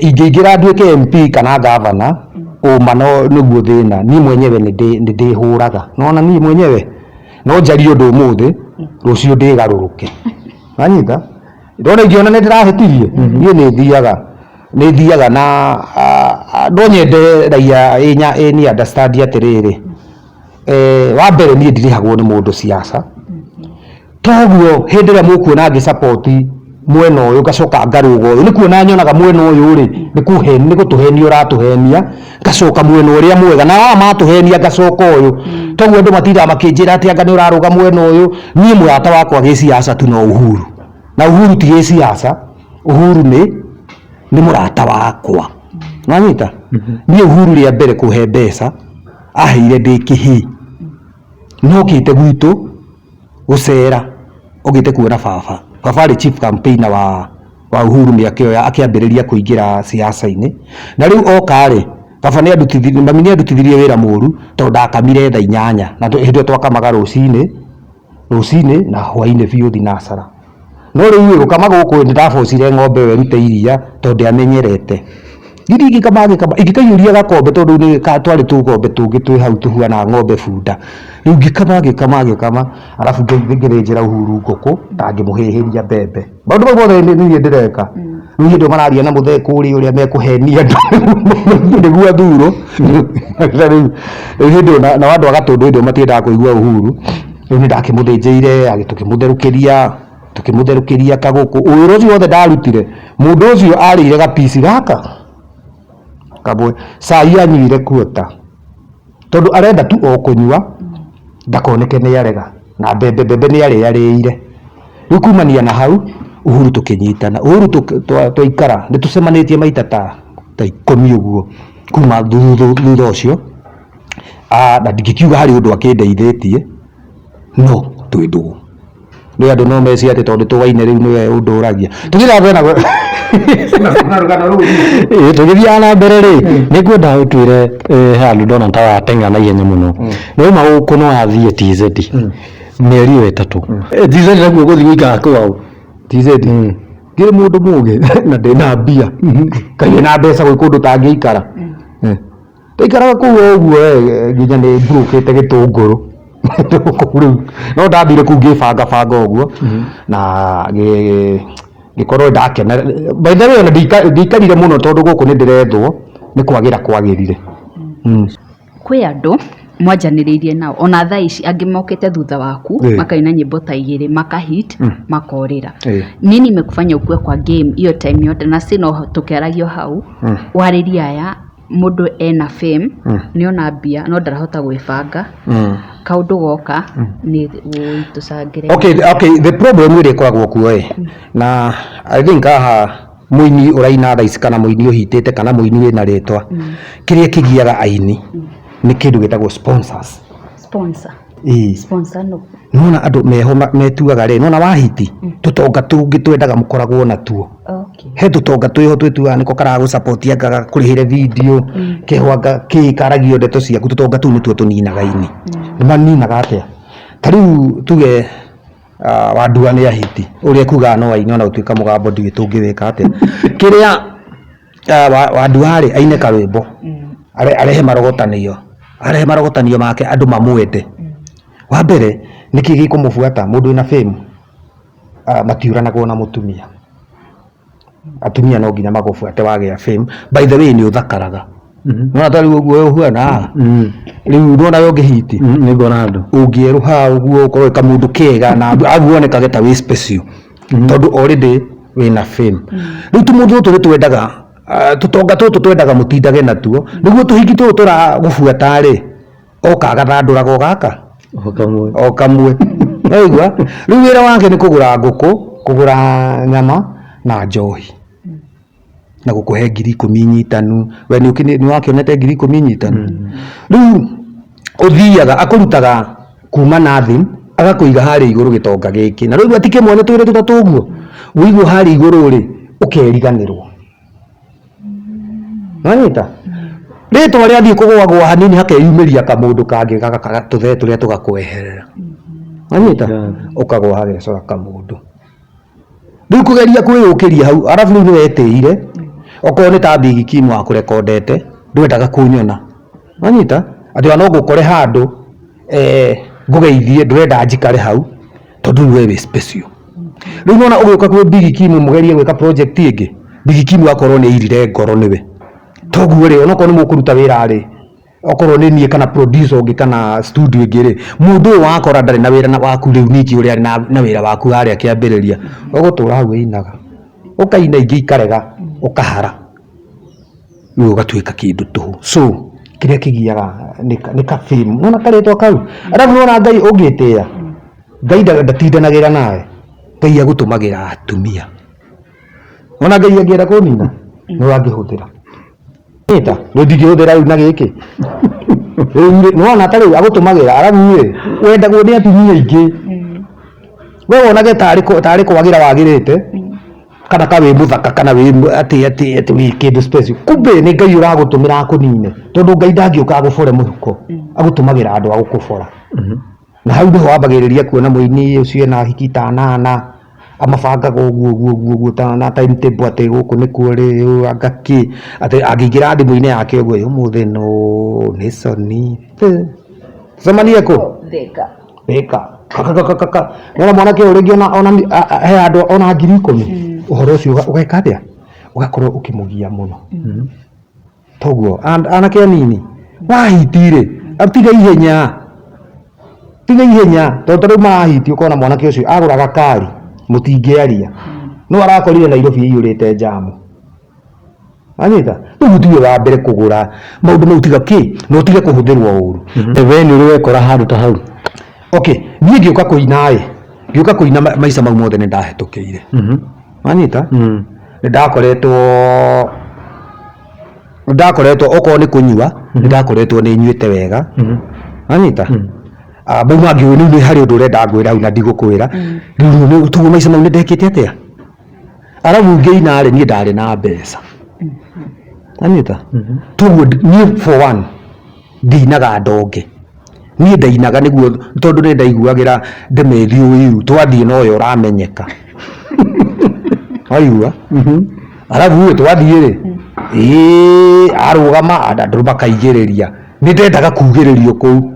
ingä ingä ra nduä ke MP kana gavana ũma no nä guo thä na niä mwenyewe nä ndä hå raga nona niä mwenyewe no njarie å ndå må thä rå cio ndä garå rå ke nanyita ndona ingĩona nĩ ndĩrahĩtirie niĩ nĩ thiaga na no nyende raia ĩni understand atĩrĩrĩ wa mbere niĩ ndirĩhagwo nĩ mũndũ siasa toguo hĩndĩ ĩrĩa mũkuona ngĩ support mwena ũyũ ngacoka ngarũga ũyũ nĩ kuona nyonaga mwena ũyũ rĩ nĩ gũtũhenia ũratũhenia ngacoka mwena ũrĩa mwega na matũhenia ngacoka ũyũ toguo andũ matindaga makĩnjĩra atĩ anga nĩ ũrarũga mwena ũyũ niĩ mũrata wakwa gĩ siasa tu no Uhuru na Uhuru ti gĩ siasa Uhuru nĩ mũrata wakwa nanyita niĩ Uhuru rĩa mbere kũhe mbeca aheire ndĩ kĩhĩ nokĩte gwitũ gũcera ũgĩte kuona baba rĩ chief campaigner wa Uhuru nĩ akĩambĩrĩria kũingĩra siasa-inĩ na rĩu oka rĩ baba nĩ andutithirie wĩra mũru tondũ ndakamire thaa 8 na hĩndĩ ĩyo twakamaga rũcinĩ na hwainĩ biũ thinacara no rĩu gũkama gũkũ nĩ ndabocire ng'ombe ĩyo ĩrute iria tondũ ndĩamenyerete ingĩkaiyũria gakombe tondũ nĩ twarĩ tũkombe tũngĩ twĩ hau tũhuana ng'ombe bunda rĩu ngĩkama arabu ngĩthĩnjĩra Uhuru ngũkũ ndangĩmũhĩhĩria mbembe maũndũ mau mothe niĩ ndĩreka rĩu hĩndĩ mararia na mũtheko ũrĩa mekũhenia andũ nĩguo athurwo rĩu hĩndĩ na andũ a Gatũndũ hĩndĩ matiendaga kũigua Uhuru rĩu nĩ ndakĩmũthĩnjĩire tũkĩmũtherũkĩria kagũkũ ũyũ ũcio wothe ndarutire mũndũ ũcio arĩire gapici gaka kabwe cai anyuire kuota tondũ arenda tu o kũnyua ndakoneke nĩ arega na mbembe nĩ arĩire rĩu kumania na hau Uhuru tũkĩnyitana Uhuru twaikara nĩ tũcemanĩtie maita ta 10 ũguo kuma thutha ũcio na ndingĩkiuga harĩ ũndũ akĩndeithĩtie no twĩ ndũgũ nĩ andũ no meci atĩ tondũ tũgaine rĩu nĩwe ũndũragia tũgĩthiaga na mbere rĩ nĩ ngwenda ũtwĩre handũ ndona ta watenga na ihenya mũno nĩ uma gũkũ no athiĩ TZ mĩeri ĩyo 3 TZ naguo gũthiĩ gũikara kwao TZ ngĩrĩ mũndũ mũgĩ na ndĩna mbia kaĩ na mbeca gwĩ kũndũ tangĩikara tũikaraga kũu ũguo nginya nĩ mburũkĩte gĩtũngũrũ no ndathire kũu ngĩbanga ũguo na gĩkorwo ndakena by the way ndikarire mũno tondũ gũkũ nĩ ndĩrethwo nĩ kwagĩra kwagĩrire kwĩ andũ mwanjanĩrĩirie nao ona thaa ici angĩ mokĩte thutha waku makaina nyĩmbo ta igĩrĩ makahit makorĩra. Nini imekufanya ukue kwa game hiyo time yote na sino tukiaragio hau warĩria aya mũndũ ena fame niona mbia no ndarahota gwĩbanga kaundu goka ni tucangire. Okay, the problem ĩrĩa ĩkoragwo kuo na I think muini uraina thaisi kana muini uhitite kana muini wina ritwa kiria kigiaga aini ni kindu gitagwo sponsors. Sponsor no nona andu meho metuaga ri nona wahiti tutonga tungi twendaga mukoragwo na tuo. He tutonga twiho twetuaga niko karagu support yagaga kurihire video kihwanga kikaragio ndeto ciaku tutonga tu nituo tuninaga ini nimaninaga atia tariu tuge wadua ni ahiti uria kuga no aini ona utuika mugambo ndiwe tungĩwĩka atia kiria wadua ri aine karwimbo arehe marogotanio make andu mamwende. Wa mbere niki gikumubuata mundu ina fame matiuranagwo na mutumia. Atumia no nginya magubuate wage fame. By the way ni uthakaraga no atari uguo huana riu ndona yo ngihiti ni ngona andu ungieruha uguo ukorwo ka mundu kega na aguonekage ta wi special tondu already wina fame. Riu tumundu tu twendaga tutonga tutu twendaga mutindage natuo niguo tuhingi tu turagubuata ri okaga thanduraga gaka okamwe naigua riu wira wake ni kugura nguku kugura nyama na njohi na gukuhe 10,000 nyitanu we ni wakionete 10,000 nyitanu riu uthiaga akurutaga kuma nothing agakuiga hari iguru gitonga giki na riu atike mwene twire tutatuguo uigu hari iguru ri ukeriganirwo nanyita ritwa ria thii kugwagwa hanini hakeyumiria kamundu kangi gaka tuthe turia tugakweherera nanyita ukagwa hagecora kamundu riu kugeria kwiyukiria hau arafu riu niweteire okorwo ni ta Big Kim wa kurekondete ndwendaga kunyona nanyita ati no gukore handu ngugeithie ndurenda njikare hau tondu we wi special. Riu nona ugiuka kwi Big Kim mugerie gwika project ingi Big Kim akorwo ni irire ngoro niwe toguo ri onokorwo ni mukuruta wira ri okorwo ni nie kana producer ungi kana studio ingi ri mundu wakora ndari na wira waku riu niki uri ari na wira waku ari akiambiriria ugutura hau inaga ukaina ingi ikarega ukahara riu ugatuika kindu tuhu. So kiria kigiaga ni ka fame nona karetwa kau arabu nona Ngai ungitia Ngai ndatindanagira nawe Ngai agutumagira atumia nona Ngai angienda kunina no angihutira nita ndingihutira riu na giki nona tari agutumagira arabu we wenda gwo ni atumia ingi we wonage tari kwagira wagirite kana ka wi muthaka kana wi ati wi kindu special kumbe ni Ngai uragutumira akunine tondu Ngai ndangiuka agubore muhuko agutumagira andu agukubora na hau niho wambagiriria kuona muini ucio na hikita nana amabanga guo na timetable ati guku ni kuori agaki ati agingira ndimu-ini yake uguo umuthi no ni soni zamania ko theka kaka nona mwanake uringi ona he andu ona 10,000 uhoro ucio ugeka atia ugakorwo ukimugia muno toguo anake anini wahitire atiga ihenya tondu riu mahiti ukona mwanake ucio aguraga kari mutingiaria no arakorire Nairobi iyurite jamu anyita riu tiwe wa mbere kugura maundu mau tiga ki no tige kuhuthirwo uru we ni wekora handu ta hau. Okay, niĩ ngĩũka kũina maica mau mothe nĩ ndahetũkĩire anyita nĩ ndakoretwo okorwo nĩ kũnyua nĩ ndakoretwo nĩ nyuĩte wega anyita bauma ngĩũĩ nĩ harĩ ũndũ ũrenda ngwĩra hau na ndigũkwĩra rĩu tuguo maica mau nĩ ndekĩte atĩa arabu ngĩina rĩ niĩ ndarĩ na mbeca anyita tuguo niĩ for one ndinaga ndonge niĩ ndainaga nĩguo tondũ nĩ ndaiguagĩra ndĩmethi ũiru twathiĩ noyo ũramenyeka waigua arabu twathiĩ rĩ arũgama andũ makaigĩrĩria nĩ ndendaga kugĩrĩrio kũu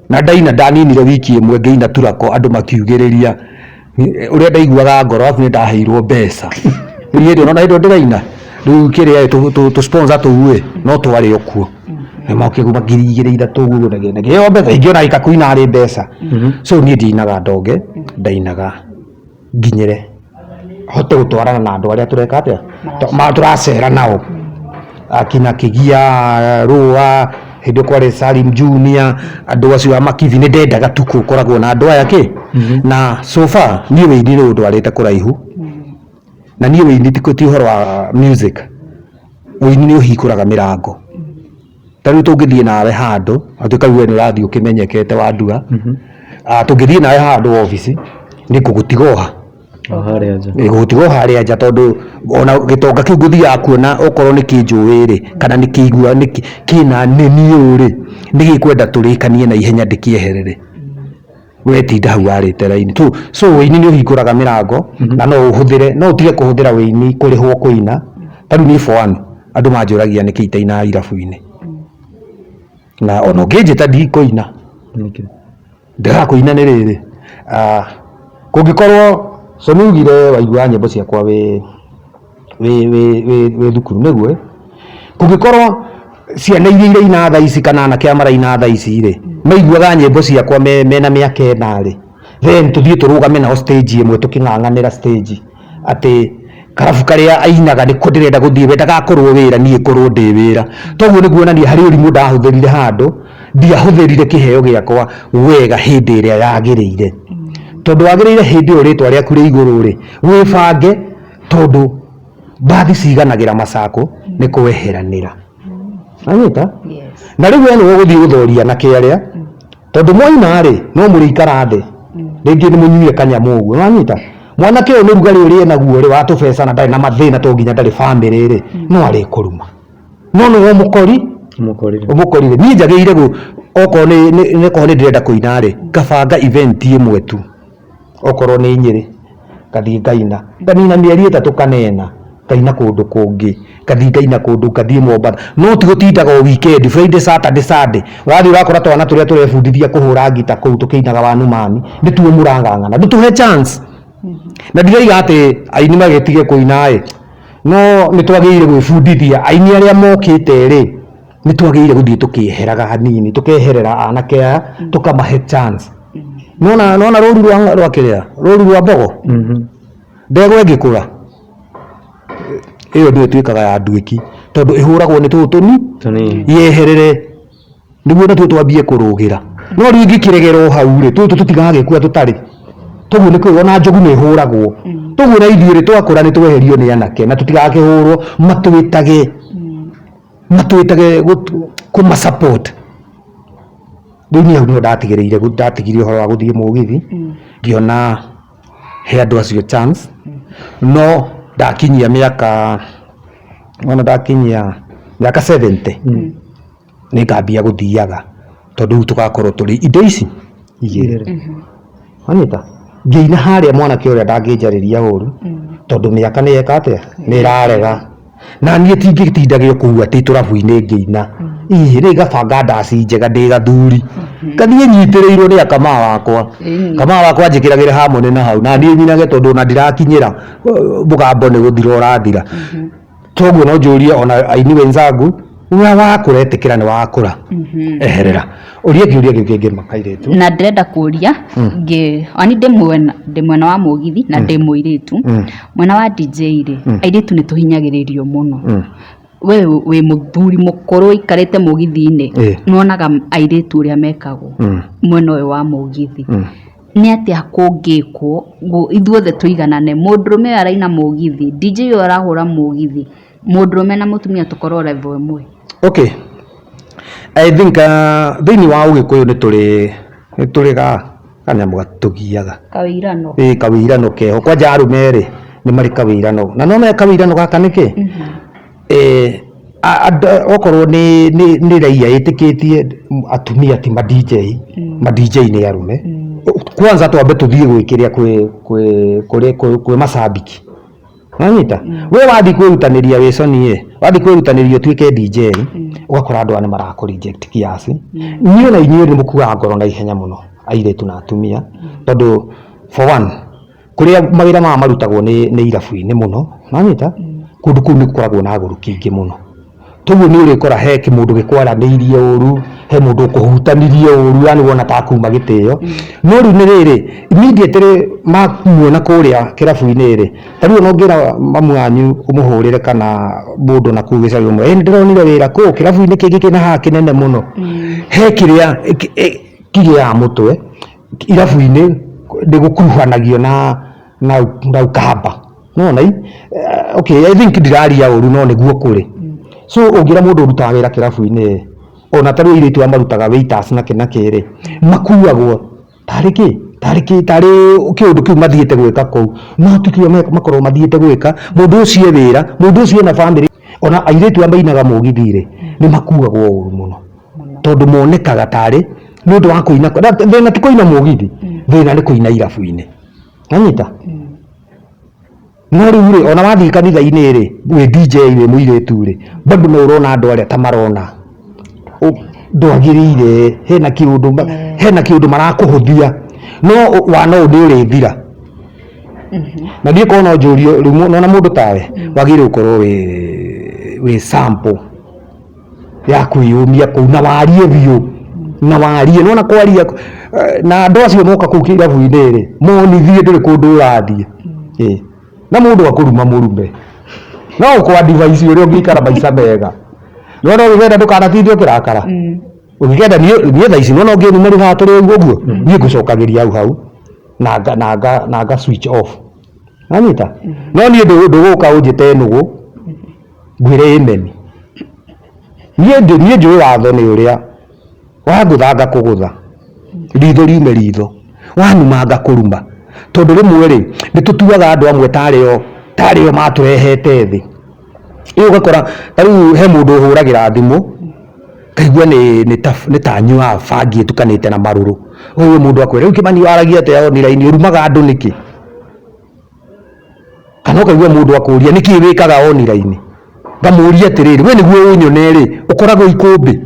na ndaina ndaninire wiki ĩmwe ngĩina turako andũ makiugĩrĩria ũrĩa ndaiguaga ngoro arabu nĩ ndaheirwo mbeca niĩ ndĩ ona hĩndĩ ndĩraina rĩu kĩrĩa tu sponsor tũu no twarĩ okuo nä mokä kuma 2,000 guo nagä yo mbeca ingä ona ikakuina arä mbeca so niä ndinaga ndonge ndainaga nginyä hote gå twarana na andå arä a tå reka atä tå racera nao akina kä gia rå a hä ndä kwarä Salim Junior andå acio a Makithi nä ndendaga tu kå koragwo na andå aya kä na sofa niä wä ini nä å ndwarä te kå raihu na niä wä ini ti å horo wa music wä ini nä å hingå raga mä rango ta rä u tå ngä thiä nawe handå atuä ka we nä å rathiä å kä menyekete wa ndua tå ngä thiä nawe handå obici nä kå gå tigoha gå tigo harä a nja tondå ona gä tonga kä u ngå thiaga kuona okorwo nä kä njå rä kana nä kä igua kä na nä å rä nä gä kwenda tå rä kanie na ihenya ndä kä eherere wetinda hau warä te raini so wä ini nä å hingå raga mä rango na no å hå thä re no å tige kå hå thä ra wä ini kå rä hwo kå ina tarä u nä boanu andå manjå ragia nä kä itaina irabu-inä na ona å ngä njä ta ndikå ina ndärakå ina nä rä rä kå ngä korwo so nä ugire waigua nyämbo ciakwa wä thukuru nä guo kå ngä korwo ciana iria iraina thaa ici kana anake a maraina thaa ici rä maiguaga nyämbo ciakwa mena mä aka ena rä then tå thiä tå rå game nao stage ĩmwe tå kä ng'ang'anä ra stage atä karabu karä a ainaga nä ko ndä renda gå thiä we ndagakorwo wä ra niä korwo ndä wä ra toguo nä guonania harä å rimå ndahå thä rire handå ndiahå thä rire kä heo gä akwa wega hä ndä ä rä a yagä rä ire tondå wagä rä ire hä ndä ä yo rä twa rä aku rä igå rå rä wä bange tondå mbathi ciganagä ra macakå nä kå weheranä ra anyita na rä u eno gå thiä gå thoria na kä arä a tondå mwaina rä no må rä ikara thä rä ngä nä må nyuire kanyamå å guo anyita mwanake å yå nä rugarä å rä enaguo rä watå beca na ndarä na mathä na to nginya ndarä bamä rä no arä kå ruma no nä wo må korire niä njagä ire okorwo nä korwo nä ndä renda kå ina rä ngabanga event ĩmwe tu okorwo nä Nyeri ngathiä ngaina nganina mä eri ĩtatũ kanena ngaina kå ndå kå ngä ngathiä ngaina kå ndå ngathiä Mombatha no ti gå tindaga o weekend Friday Saturday Sunday wathiä å rakora twana tå rä a tå rebundithia kå hå ra ngita kå u tå kä inaga wanumani nä tuo må rang'ang'ana ndå tå he chance na ndiraiga atä aini magä tige kå ina no nä twagä ire gwä bundithia aini arä a mokä te rä nä twagä ire gå thiä tå kä eheraga hanini tå keherera anake aya tå kamahe chance nona rũru rwa kĩrĩa rũru rwa mbogo ndegwa ĩngĩkũra ĩyo nĩyo ĩtuĩkaga ya nduĩki tondũ ĩhũragwo nĩ tũtũ tũni yeherere nĩguo na tuo twambie kũrũgĩra no rĩu ingĩkĩregera hau rĩ tũtũ tũtigagĩkua tũtarĩ toguo nĩ kwĩrwo na njogu nĩ ĩhũragwo toguo na ithuĩ rĩ twakũra nĩ tweherio nĩ anake na tũtigakĩhũrwo matwĩtage kũma support rĩu niĩ hau nĩho ndatigire ũhoro wa gũthiĩ mũgithi ngĩona he andũ acio chance no ndakinyia mĩaka 70 nĩ ngambia gũthiaga tondũ rĩu tũgakorwo tũrĩ indo ici igĩrĩ anyita ngĩina harĩa mwanake ũrĩa ndangĩnjarĩria ũru tondũ mĩaka nĩ yeka atĩa nĩ ĩrarega na niĩ tingĩtindagio kũu atĩ tũrabu-inĩ ngĩina rĩ gabanga ndaci njega ndĩ gathuri ngathiĩ nyitĩrĩirwo nĩ akamaa wakwa njĩkĩragĩre hamwe na hau na niĩ nyinage tondũ ona ndirakinyĩra mũgambo nĩ gũthira ũrathira toguo no njũrie ona aini wenzangu ũrĩa wakũretĩkĩra nĩ wakũra eherera ũria kĩũria kĩu kĩngĩ makairĩtu na ndĩrenda kũria ani ndĩ mwena wa mũgithi na ndĩ mũirĩtu mwena wa DJ rĩ airĩtu nĩ tũhinyagĩrĩrio mũno we wĩ mũthuri mũkũrũ ikarĩte mũgithi-inĩ nwonaga airĩtu ũrĩa mekagwo mwena ũyũ wa mũgithi nĩ atĩa kũngĩkwo ithuothe tũiganane mũndũrũme araina mũgithi DJ ũyũ arahũra mũgithi mũndũrũme na mũtumia tũkorwo level ĩmwe okay I think thĩinĩ wa ũgĩkũyũ nĩ tũrĩ kanyamũ gatũgiaga kawĩirano keho kwanja arũme rĩ nĩ marĩ kawĩirano na no me kawĩirano gaka nĩkĩ okorwo nĩ raia ĩtĩkĩtie atumia ti ma DJ nĩ arũme kwanza twambe tũthiĩ gwĩkĩrĩa kwĩ macambiki anyita we wathi kwĩrutanĩria wĩconie wathi kwĩrutanĩria ũtuĩke DJ ũgakora andũ aya nĩ marakũ reject kiasi niĩ na inyuĩ nĩ mũkuaga ngoro na ihenya mũno airĩtu na atumia tondũ for one kũrĩa mawĩra maya marutagwo nĩ irabu-inĩ mũno anyita kũndũ kũu nĩ gũkoragwo na agũrũ kĩingĩ mũno toguo ni urikora he kimundu gikwaraniirie uru he mundu kuhutanirie uru yani wona ta kuma gitio no ru ni riri immediately mamuona kuria kirabu-ini ri tariu no ngira mamu anyu umuhurire kana mundu na kuge cari umwe ndironire wira ku kirabu-ini kingi kina ha kinene muno he kiria kiria mutwe irabu-ini ndigukuruhanagio na ukamba no nai okay I think ndiraria uru no niguo kuri so ungira mundu urutaga wira kirabu-ini ona tariu iritu amarutaga waiters na kiri makuagwo tari kiundu kiu mathiete gwika kou no tikio makorwo mathiete gwika mundu ucio wira mundu ucio na family ona airitu amainaga mugithire ni makuagwo uru muno tondu monekaga tari ni undu wa kuina thina ti kuina mugithi thina ni kuina irabu-ini anyita no riu ri ona wathii kanitha-ini ri wi DJ wi muiritu ri bado no urona andu aria ta marona ndwagirire hena kiundu marakuhuthia no wana undu uri thira na thie kono njurio riu nona mundu tawe wagire ukorwo wi sample ya kwiyumia kuu na warie biu na warie nona kwaria na andu acio moka kuu kirabu-ini ri monithie nduri kundu urathie na mundu akuruma murume no kwa device uria ungikara maica mega nona wigenda ndukanatinde ukirakara ugikenda nie tha ici nona ungieni mari ha turi uguo nie ngucokagiria hau na nga switch off anyita no nie nduguka unjite nugu ngwire imeni nie njui watho ni uria waguthanga kugutha ritho riume ritho wanumanga kuruma tondu rimwe ri nitutuaga andu amwe tario maturehete thi iyo ugakora tariu he mundu uhuragira thimu kaigua ni ta nyua bangi tukanite na maruru uyu mundu akwira riu Kimani waragia ate online urumaga andu niki kana kaigua mundu akuria niki wikaga online ngamuria atiriri we niguo unyone ri ukoragwo ikumbi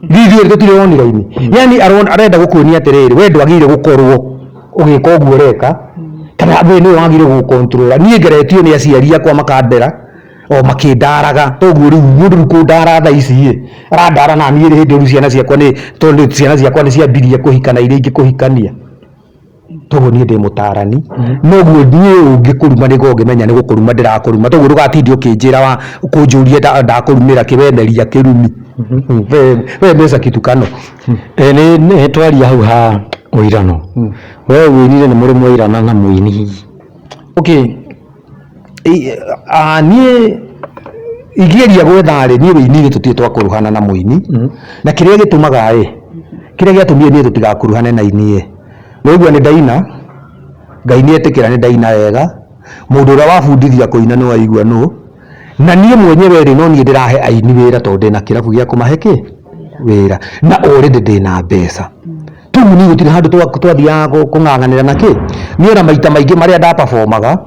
video tutire online yani arenda gukuonia atiriri we ndwagire gukorwo ugika uguo reka kana we ni wagire gukontrola nie ngeretio ni aciari akwa makandera o makindaraga toguo riu mundu kundara tha ici arandara na niĩ hindi riu ciana ciakwa ni tondu ciana ciakwa ni ciambirie kuhikana iria ingi kuhikania toguo niĩ ndi mutarani noguo niĩ ungikuruma ni ngimenya ni gukuruma ndirakuruma toguo ndugatindi ukinjira wa kunjuria ndakurumira kiwetheria kirumi we mbeca kitukano ni twaria hau ha uirano we wirire ni muri muirana na muini okay niĩ igeria gwetha ri niĩ wĩini tutie twakuruhana na muini na kiria gitumaga kiria giatumire niĩ tutigakuruhane na ini noguo ni ndaina Ngai ni etikira ni ndaina wega mundu uria wabundithia kuina no aigua no na niĩ mwenyewe ri no niĩ ndirahe aini wira tondu ndina kirabu gia kumahe wira na already ndina mbeca tugu niĩ gutire handu twathiaga kung'ang'anira naki niĩ na maita maingi maria ndaperformaga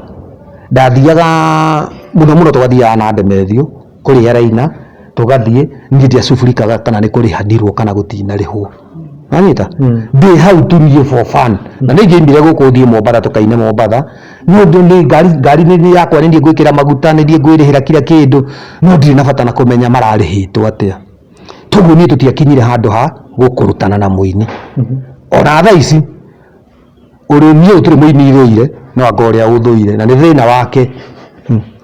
ndathiaga muno tugathiaga na ndemethio kuri araina tugathie niĩ ndiacufurikaga kana ni kurihanirwo kana gutinarihwo anyita ndi hau turie for fun na nĩ ngĩmbire gũkũ thiĩ Mombatha tukaine Mombatha no ndi ngari nĩ yakwa nĩ ngwĩkĩra maguta nĩ ngwĩrĩhĩra kila kĩndũ no ndirĩ na bata na kũmenya mararĩhĩtwo atĩa toguo niĩ tũtiakinyire handũ ha gũkũrutana na mũini ona tha ici ũrĩmi ũyũ tũrĩ mũini ithũire no anga ũrĩa ũthũire na nĩ thĩna wake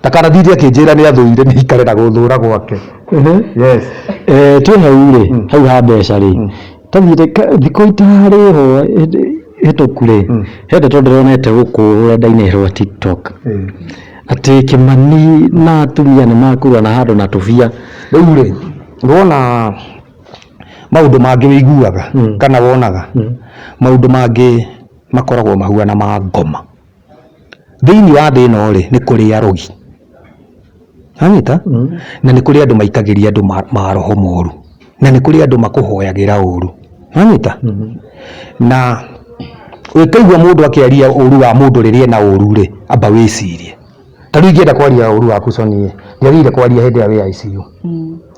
takanathithia akĩnjĩra nĩ athũire nĩ ikare na gũthũra gwake yes twĩ hau rĩ hau ha mbeca rĩ tathiĩte thikũ itarĩ ho hĩtũku rĩ he ndeto ndĩronete gũkũ rũrenda-inĩ rwa TikTok atĩ Kimani na atumia nĩ makuruana handũ na tũbia rĩu rĩ wona maũndũ mangĩ wĩiguaga kana wonaga maũndũ mangĩ makoragwo mahuana ma ngoma thĩinĩ wa thĩ ĩno rĩ nĩ kũrĩ arogi anyita na nĩ kũrĩ andũ maikagĩria andũ maroho moru na nĩ kũrĩ andũ makũhoyagĩra ũru anyita na wĩkaigua mũndũ akĩaria ũru wa mũndũ rĩrĩa ena ũru rĩ amba wĩcirie tarĩu ingĩenda kwaria ũru waku Soni ndiagĩrĩire kwaria hĩndĩ ĩrĩa wĩ ICU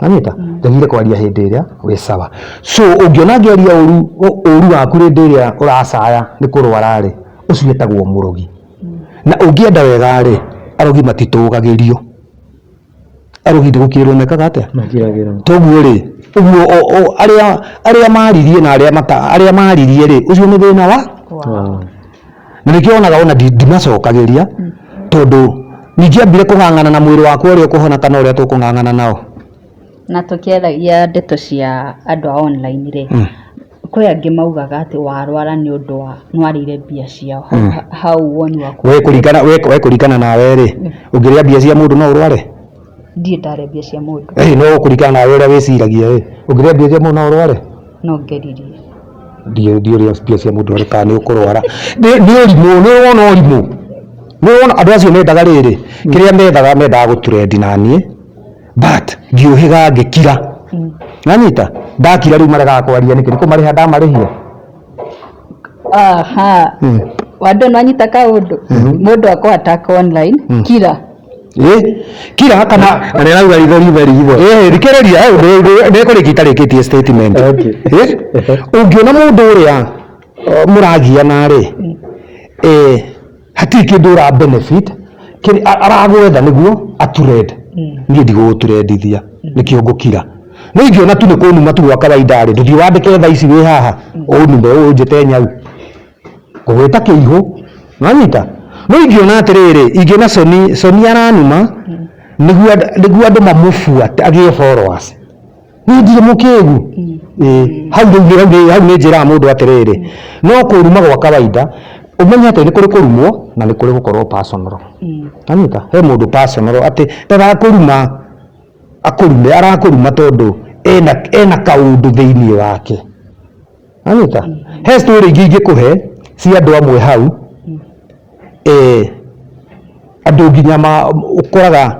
anyita ndiagĩrĩire kwaria hĩndĩ ĩrĩa wĩ sawa so ũngĩona ngĩaria ũru waku hĩndĩ ĩrĩa ũracaya nĩ kũrwara rĩ ũcio etagwo mũrogi na ũngĩenda wega rĩ arogi matitũgagĩrio arugite gukirwo mekaga atia makiragiro toguo ri uguo aria maririe na aria maririe ri ucio ni thina wa na nikionaga ona ndimacokagiria tondu ningiambire kung'ang'ana na mwiri wakwa uria ukuhona kana uria tukung'ang'ana nao na tukiaragia ndeto cia andu a online ri kwi angi maugaga ati warwara ni undu wa nwarire mbia ciao hau woni waku we kurikana nawe ri ungiria mbia cia mundu no urware ndie ndare mbia cia mundu no kurikana nawe uria wiciragia ri ungiria mbia cia mundu no urware no ngeririe ndio mbia cia mundu ri kana ni ukurwara ni urimu ni wona urimu ni wona andu acio mendaga riri kiria mendaga guturendi nanie but ngiuhiga ngikira nanyita ndakira riu marega kwaria niki niko mariha ndamarihia wando nanyita kaundu mundu akwa attack online kira kira kana anauga ithori hivyo rikereria nekurikita rikitie statement ungiona mundu uria muragia nari hati kindu ra benefit kiri aragwetha niguo atured ngi ndiguturendithia nikio ngukira no ingiona tu nikunuma tu gwa kawaida ri nduthi wandike tha ici wi haha unume unjite nyau kugwita kiihu nanyita no ingiona atiriri ingiona soni aranuma niguo andu mamufuate agie followers ni ndire mukigu hau ni njira mundu atiriri no kuruma gwa kawaida umenya ati ni kuri kurumwo na ni kuri gukorwo personal nanyita he mundu personal ati ndarakuruma akurume arakuruma tondu ena kaundu thiini wake nanyita he story ingi kuhe si andu amwe hau andu nginya ukoraga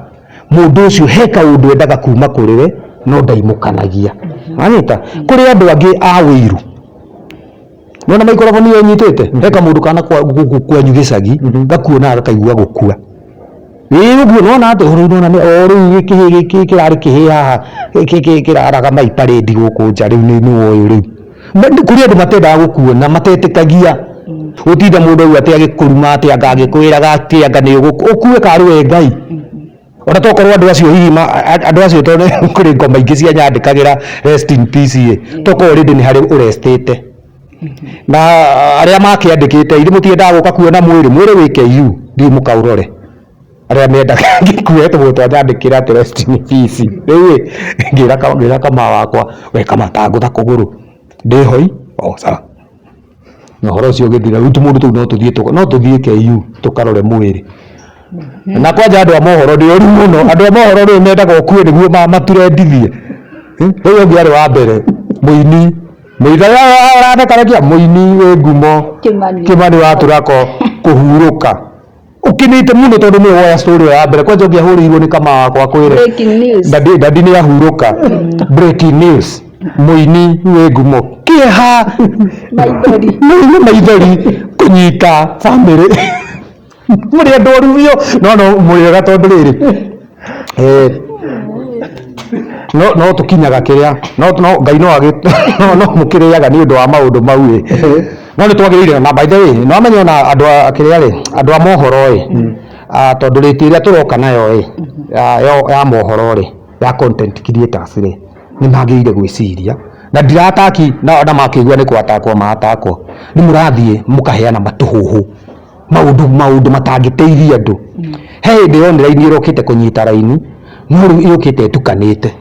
mundu ucio he kaundu endaga kuma kuriwe no ndaimukanagia nanyita kuri andu angi a wiru nona maikorofoni yenyitete reka mundu kana kwanyu gicagi gakuona gakaigua gukua uguo nona ati nona ni riu giki kirari kihi haha kiraraga maiparedi guku nja riu ni uyu riu kuri andu matendaga gukuona matetikagia utinda mundu au ati agikuruma ati anga agikwiraga ati anga ni ukue karu Ngai ona tokorwo andu acio hihi andu acio tondu kuri ngoma ingi cia nyandikagira rest in peace tokorwo already ni hari urestete na aria makiandikite iri mutiendaga guka kuona mwiri wike yu ndi mukaurore aria mendaga ngikue tu twandikira ati rest in peace riu ngira kama wakwa we kama tangutha kuguru ndihoi sawa no horo cio githira riu mundu tu no tuthie KU tukarore mwiri na kwanja andu a mohoro ndi ori muno andu a mohoro ri mendaga ukue niguo maturendithie riu ngi ari wa mbere muini arathekaragia muini we ngumo Kimani wa Turako kuhuruka ukinite muno tondu ni woya story ya mbere kwanja ngiahurirwo ni kama wakwa kwire ndadi ni ahuruka breaking news muini we ngumo kieha maithori kunyita family muri andu oru no muri tondu riri no tukinyaga kiria no Ngai no mukiriaga ni undu wa maundu mau no ni twagirire na by the way no amenyo na andu akiria ri andu a mohoro tondu riti ria turoka nayo ya mohoro ri ya content creators ri ni magirire gwiciria na ndirataki na makigua ni kwatakwo matakwo ni murathie mukaheana matuhuhu maundu matangiteithia andu he ndi online irokite kunyita raini no riu yukite tukanite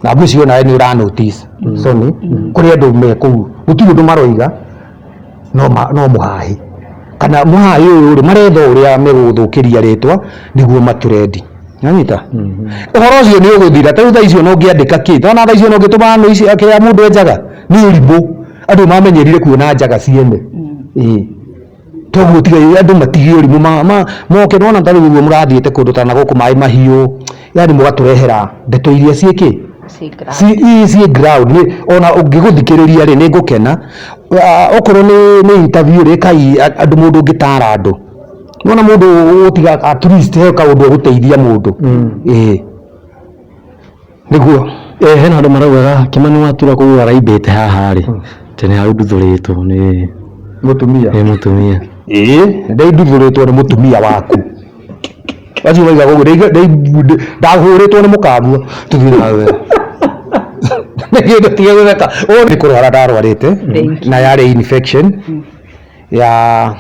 na mbicio nawe ni ura notice soni kuri andu me kuu gutiri undu maroiga no muhahi kana muhahi uyu ri maretha uria meguthukiria ritwa niguo maturendi nyanyita uhoro ucio ni uguthira ta tha icio no ngiandika ki tona tha icio no ngituma no ici akia mundu enjaga ni uribo andu mamenyerire kuona njaga ciene toguo tiga andu matigi urimu moke nona ta riu murathiete kundu ta na guku mai mahiu yani mugaturehera ndeto iria ciiki si ground ni ona ungiguthikiriria ri ni ngukena okorwo ni interview ri kai andu mundu ngitara andu nona mundu utiga at least he kaundu guteithia mundu niguo hena andu maraugaga Kimani wa Turako uyu araibite haha ri tene hau nduthuritwo ni mutumia mutumia ndai nduthuritwo ni mutumia waku acio maiga gugu ndahuritwo ni mukambua tuthire nawe nĩkĩndũ tiga gũtheka nĩ kũrwara ndarwarĩte na yarĩ infection ya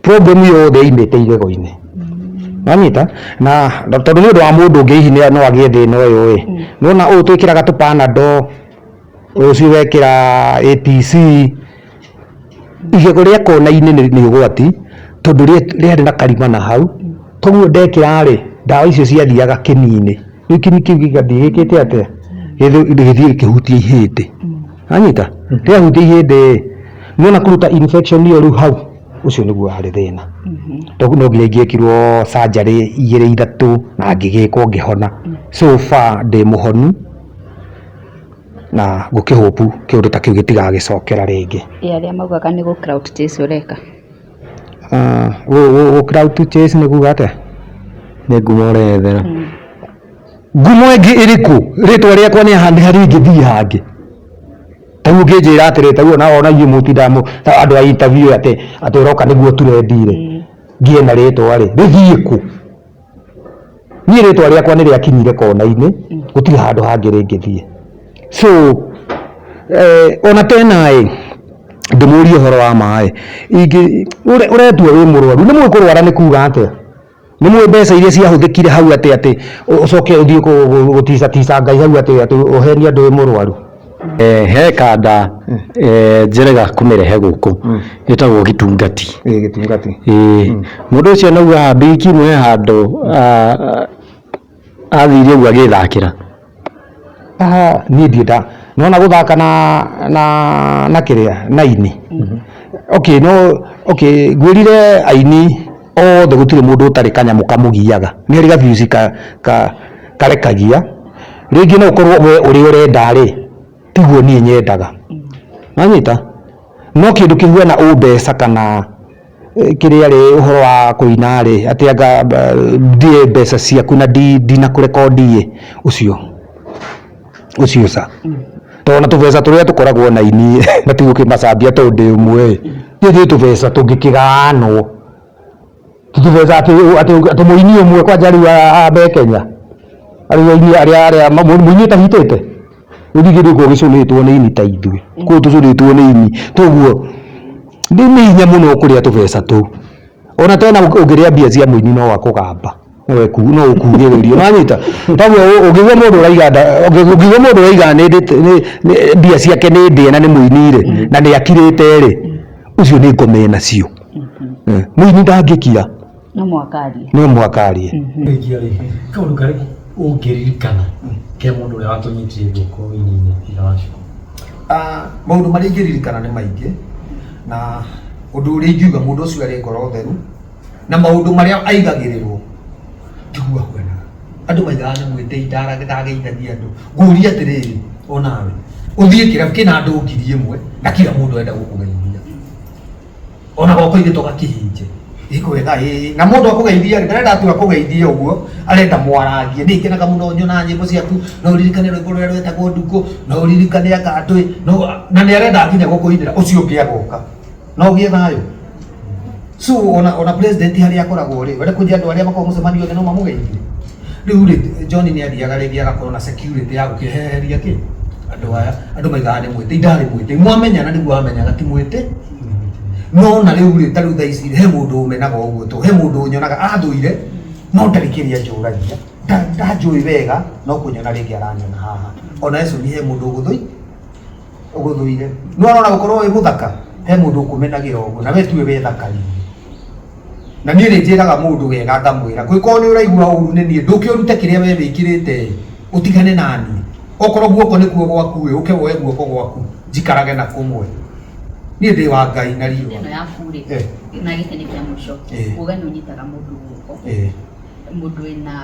problem yothe imĩte igego-inĩ wanyita na tondũ nĩ ũndũ wa mũndũ ũngĩ hihi no agĩe thĩna ũyũ ĩ nĩwona ũyũ twĩkĩraga tũpanado ũcio wekĩra APC igego rĩa kona-inĩ nĩ ũgwati tondũ rĩarĩ na karima na hau toguo ndekĩra rĩ ndawa icio ciathiaga kĩni-inĩ rĩu kĩni kĩu gĩgathiĩ gĩkĩte atĩa gĩgĩthiĩ gĩkĩhutia ihĩndĩ wanyita rĩahutia ihĩndĩ nĩwona kũruta infection ĩyo rĩu hau ucio nĩguo harĩ thĩna tondũ no nginya ingĩekirwo surgery 2-3 na ngĩgĩkwo ngĩhona so far ndĩ mũhonu na ngũkĩhopu kĩũndũ ta kĩu gĩtigagĩcokera rĩngĩ arĩa maugaga nĩ gũ cloud chase ũreka cloud chase nĩ kuuga atĩa nĩ ngumo ũrethera ngumo ĩngĩ ĩrĩkũ rĩtwa rĩakwa nĩ harĩ ingĩthiĩ hangĩ taguo ngĩnjĩra atĩrĩ taguo ona inyuĩ mũtinda andũ a interview atĩ ũroka nĩguo tũrendire ngiĩ na rĩtwa rĩ rĩthiĩ kũ niĩ rĩtwa rĩakwa nĩ rĩakinyire kona-inĩ gũtirĩ handũ hangĩ rĩngĩthiĩ so ona tena ndĩmũrie ũhoro wa maĩ ũretua wĩ mũrwaru nĩ mũĩ kũrwara nĩ kuuga atĩa nĩ mũĩ mbeca iria ciahũthĩkire hau atĩ ũcoke ũthiĩ gũtica Ngai hau atĩ ũhenia andũ wĩ mũrwaru he kanda njerega kũmĩrehe gũkũ ĩtagwo gĩtungati mũndũ ũcio nauga mbiki mwe handũ athire ũguo agĩthakĩra niĩ ndienda nona gũthaka na kĩrĩa na ini ngwĩrire aini othe gũtirĩ mũndũ ũtarĩ kanyamũ kamũgiaga nĩ harĩ gabiuci karekagia rĩngĩ no ũkorwo we ũrĩ ũrenda rĩ tiguo niĩ nyendaga wanyita no kĩndũ kĩhuana ũmbeca kana kĩrĩa rĩ ũhoro wa kũina rĩ atĩ anga ndiĩ mbeca ciaku na ndinakũrekondi ũcio ca tondũ na tũbeca tũrĩa tũkoragwo na ini na tigũkĩmacambia tondũ ndĩ ũmwe ndĩ tũbeca tũngĩkĩganwo tũbeca atĩ mũini ũmwe kwanja rĩu ambe Kenya arĩa mũini ũtahitĩte ũthigĩrĩ ũguo gĩcũnĩtwo nĩ ini ta ithuĩ kũu tũcũnĩtwo nĩ ini toguo nĩ hinya mũno kũrĩa tũbeca tũu ona tena ũngĩrĩa mbia cia mũini no wakũgamba no ũkugĩrĩrio wanyita toguo ũngĩgua mũndũ ũraiga nĩ mbia ciake nĩ ndĩe na nĩ mũini rĩ na nĩ akirĩte rĩ ucio nĩ ngome nacio mũini ndangĩkira no mwakarie kaũndũ karĩkũ ũngĩririkana ke mũndũ ũrĩa watũnyitire guoko ini-inĩ ira wacu maũndũ marĩa ingĩririkana nĩ maingĩ na ũndũ ũrĩa ingiuga mũndũ ũcio arĩ ngoro theru na maũndũ marĩa aigagĩrĩrwo njigua kwena andũ maigaga nĩ mwĩtĩi ndagĩithagia andũ ngũria atĩrĩrĩ onawe ũthiĩ kĩrabu kĩna andũ 1,000 na kila mũndũ enda gũkũgeithia ona goko ithe tũgakĩhinje iko wega na mũndũ akũgeithia ndarenda tu akũgeithia ũguo arenda mwarangie nĩ ikenaga mũno nyona nyĩmbo ciaku no uririkane rwĩmbo rũrĩa rwetagwo ndukũ no uririkane akandũ na nĩ arenda nginya gũkũinĩra ũcio ũngĩ agoka no ũgĩe thayũ so ona president harĩa akoragwo rĩ wenda kũnjia andũ arĩa makoragwo mũcemanio othe no mamũgeithie rĩu rĩ John nĩ athiaga rĩngĩ agakorwo na security ya gũkĩheheria kĩ andũ aya andũ maigaga nĩ mwĩtĩ ndarĩ mwĩtĩ mwamenyana nĩguo wamenyaga ti mwĩtĩ no na rĩu rĩ tarĩu thaa ici he mũndũ ũmenaga ũguo to he mũndũ nyonaga athũire no ndarĩ kĩrĩa njũragia ndanjũĩ wega no kũnyona rĩngĩ aranyona haha ona Yesu ni he mũndũ ũgũthũire no ona gũkorwo wĩ mũthaka he mũndũ ũkũmenagĩra ũguo na we tiwe wĩ thakari na niĩ nĩ njĩraga mũndũ wega ngamwĩra gwĩkorwo nĩ ũraigua ũru nĩ niĩ ndũkĩũrute kĩrĩa we wĩkĩrĩte ũtigane na niĩ okorwo guoko nĩkuo gwaku ũke woe guoko gwaku njikarage na kũmwe niĩ ndĩ wa Ngai na riũa ĩno yaku rĩ na gĩtĩ nĩ kĩa mũico uga nĩ ũnyitaga mũndũ guoko mũndũ wĩna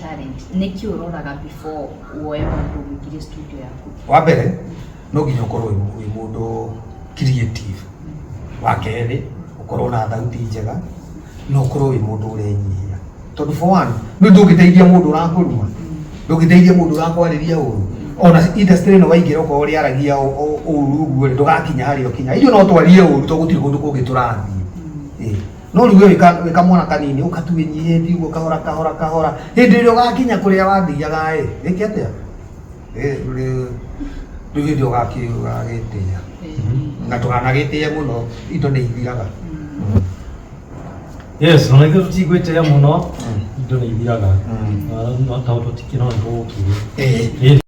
talent nĩkĩ ũroraga before woe mũndũ mũingĩre studio yaku wa mbere no nginya ũkorwo wĩ mũndũ creative wa kerĩ ũkorwo na thauti njega no ũkorwo wĩ mũndũ ũrenyihia tondũ for one nĩ ndũngĩteithia mũndũ ũrakũruma ndũngĩteithia mũndũ ũrakwarĩria ũru ona industry no waingĩra ũkorwo rĩaragia ũru ũguo ndũgakinya harĩa ũkinya irio no twarie ũru to gũtirĩ kũndũ kũngĩ tũrathiĩ no riu wika mwana kanini ukatuinyihĩtie uguo kahora hĩndĩ ĩrĩa ũgakinya kũrĩa wathiaga gĩkĩ atĩa rĩu hĩndĩ ĩrĩa ũgagĩtĩa na tũganagĩtĩe mũno indo nĩ ithiraga. Yes, no ithuĩ tũtigwĩtĩĩa mũno indo nĩ ithiraga no tondũ tũtikĩrona gũkĩrĩ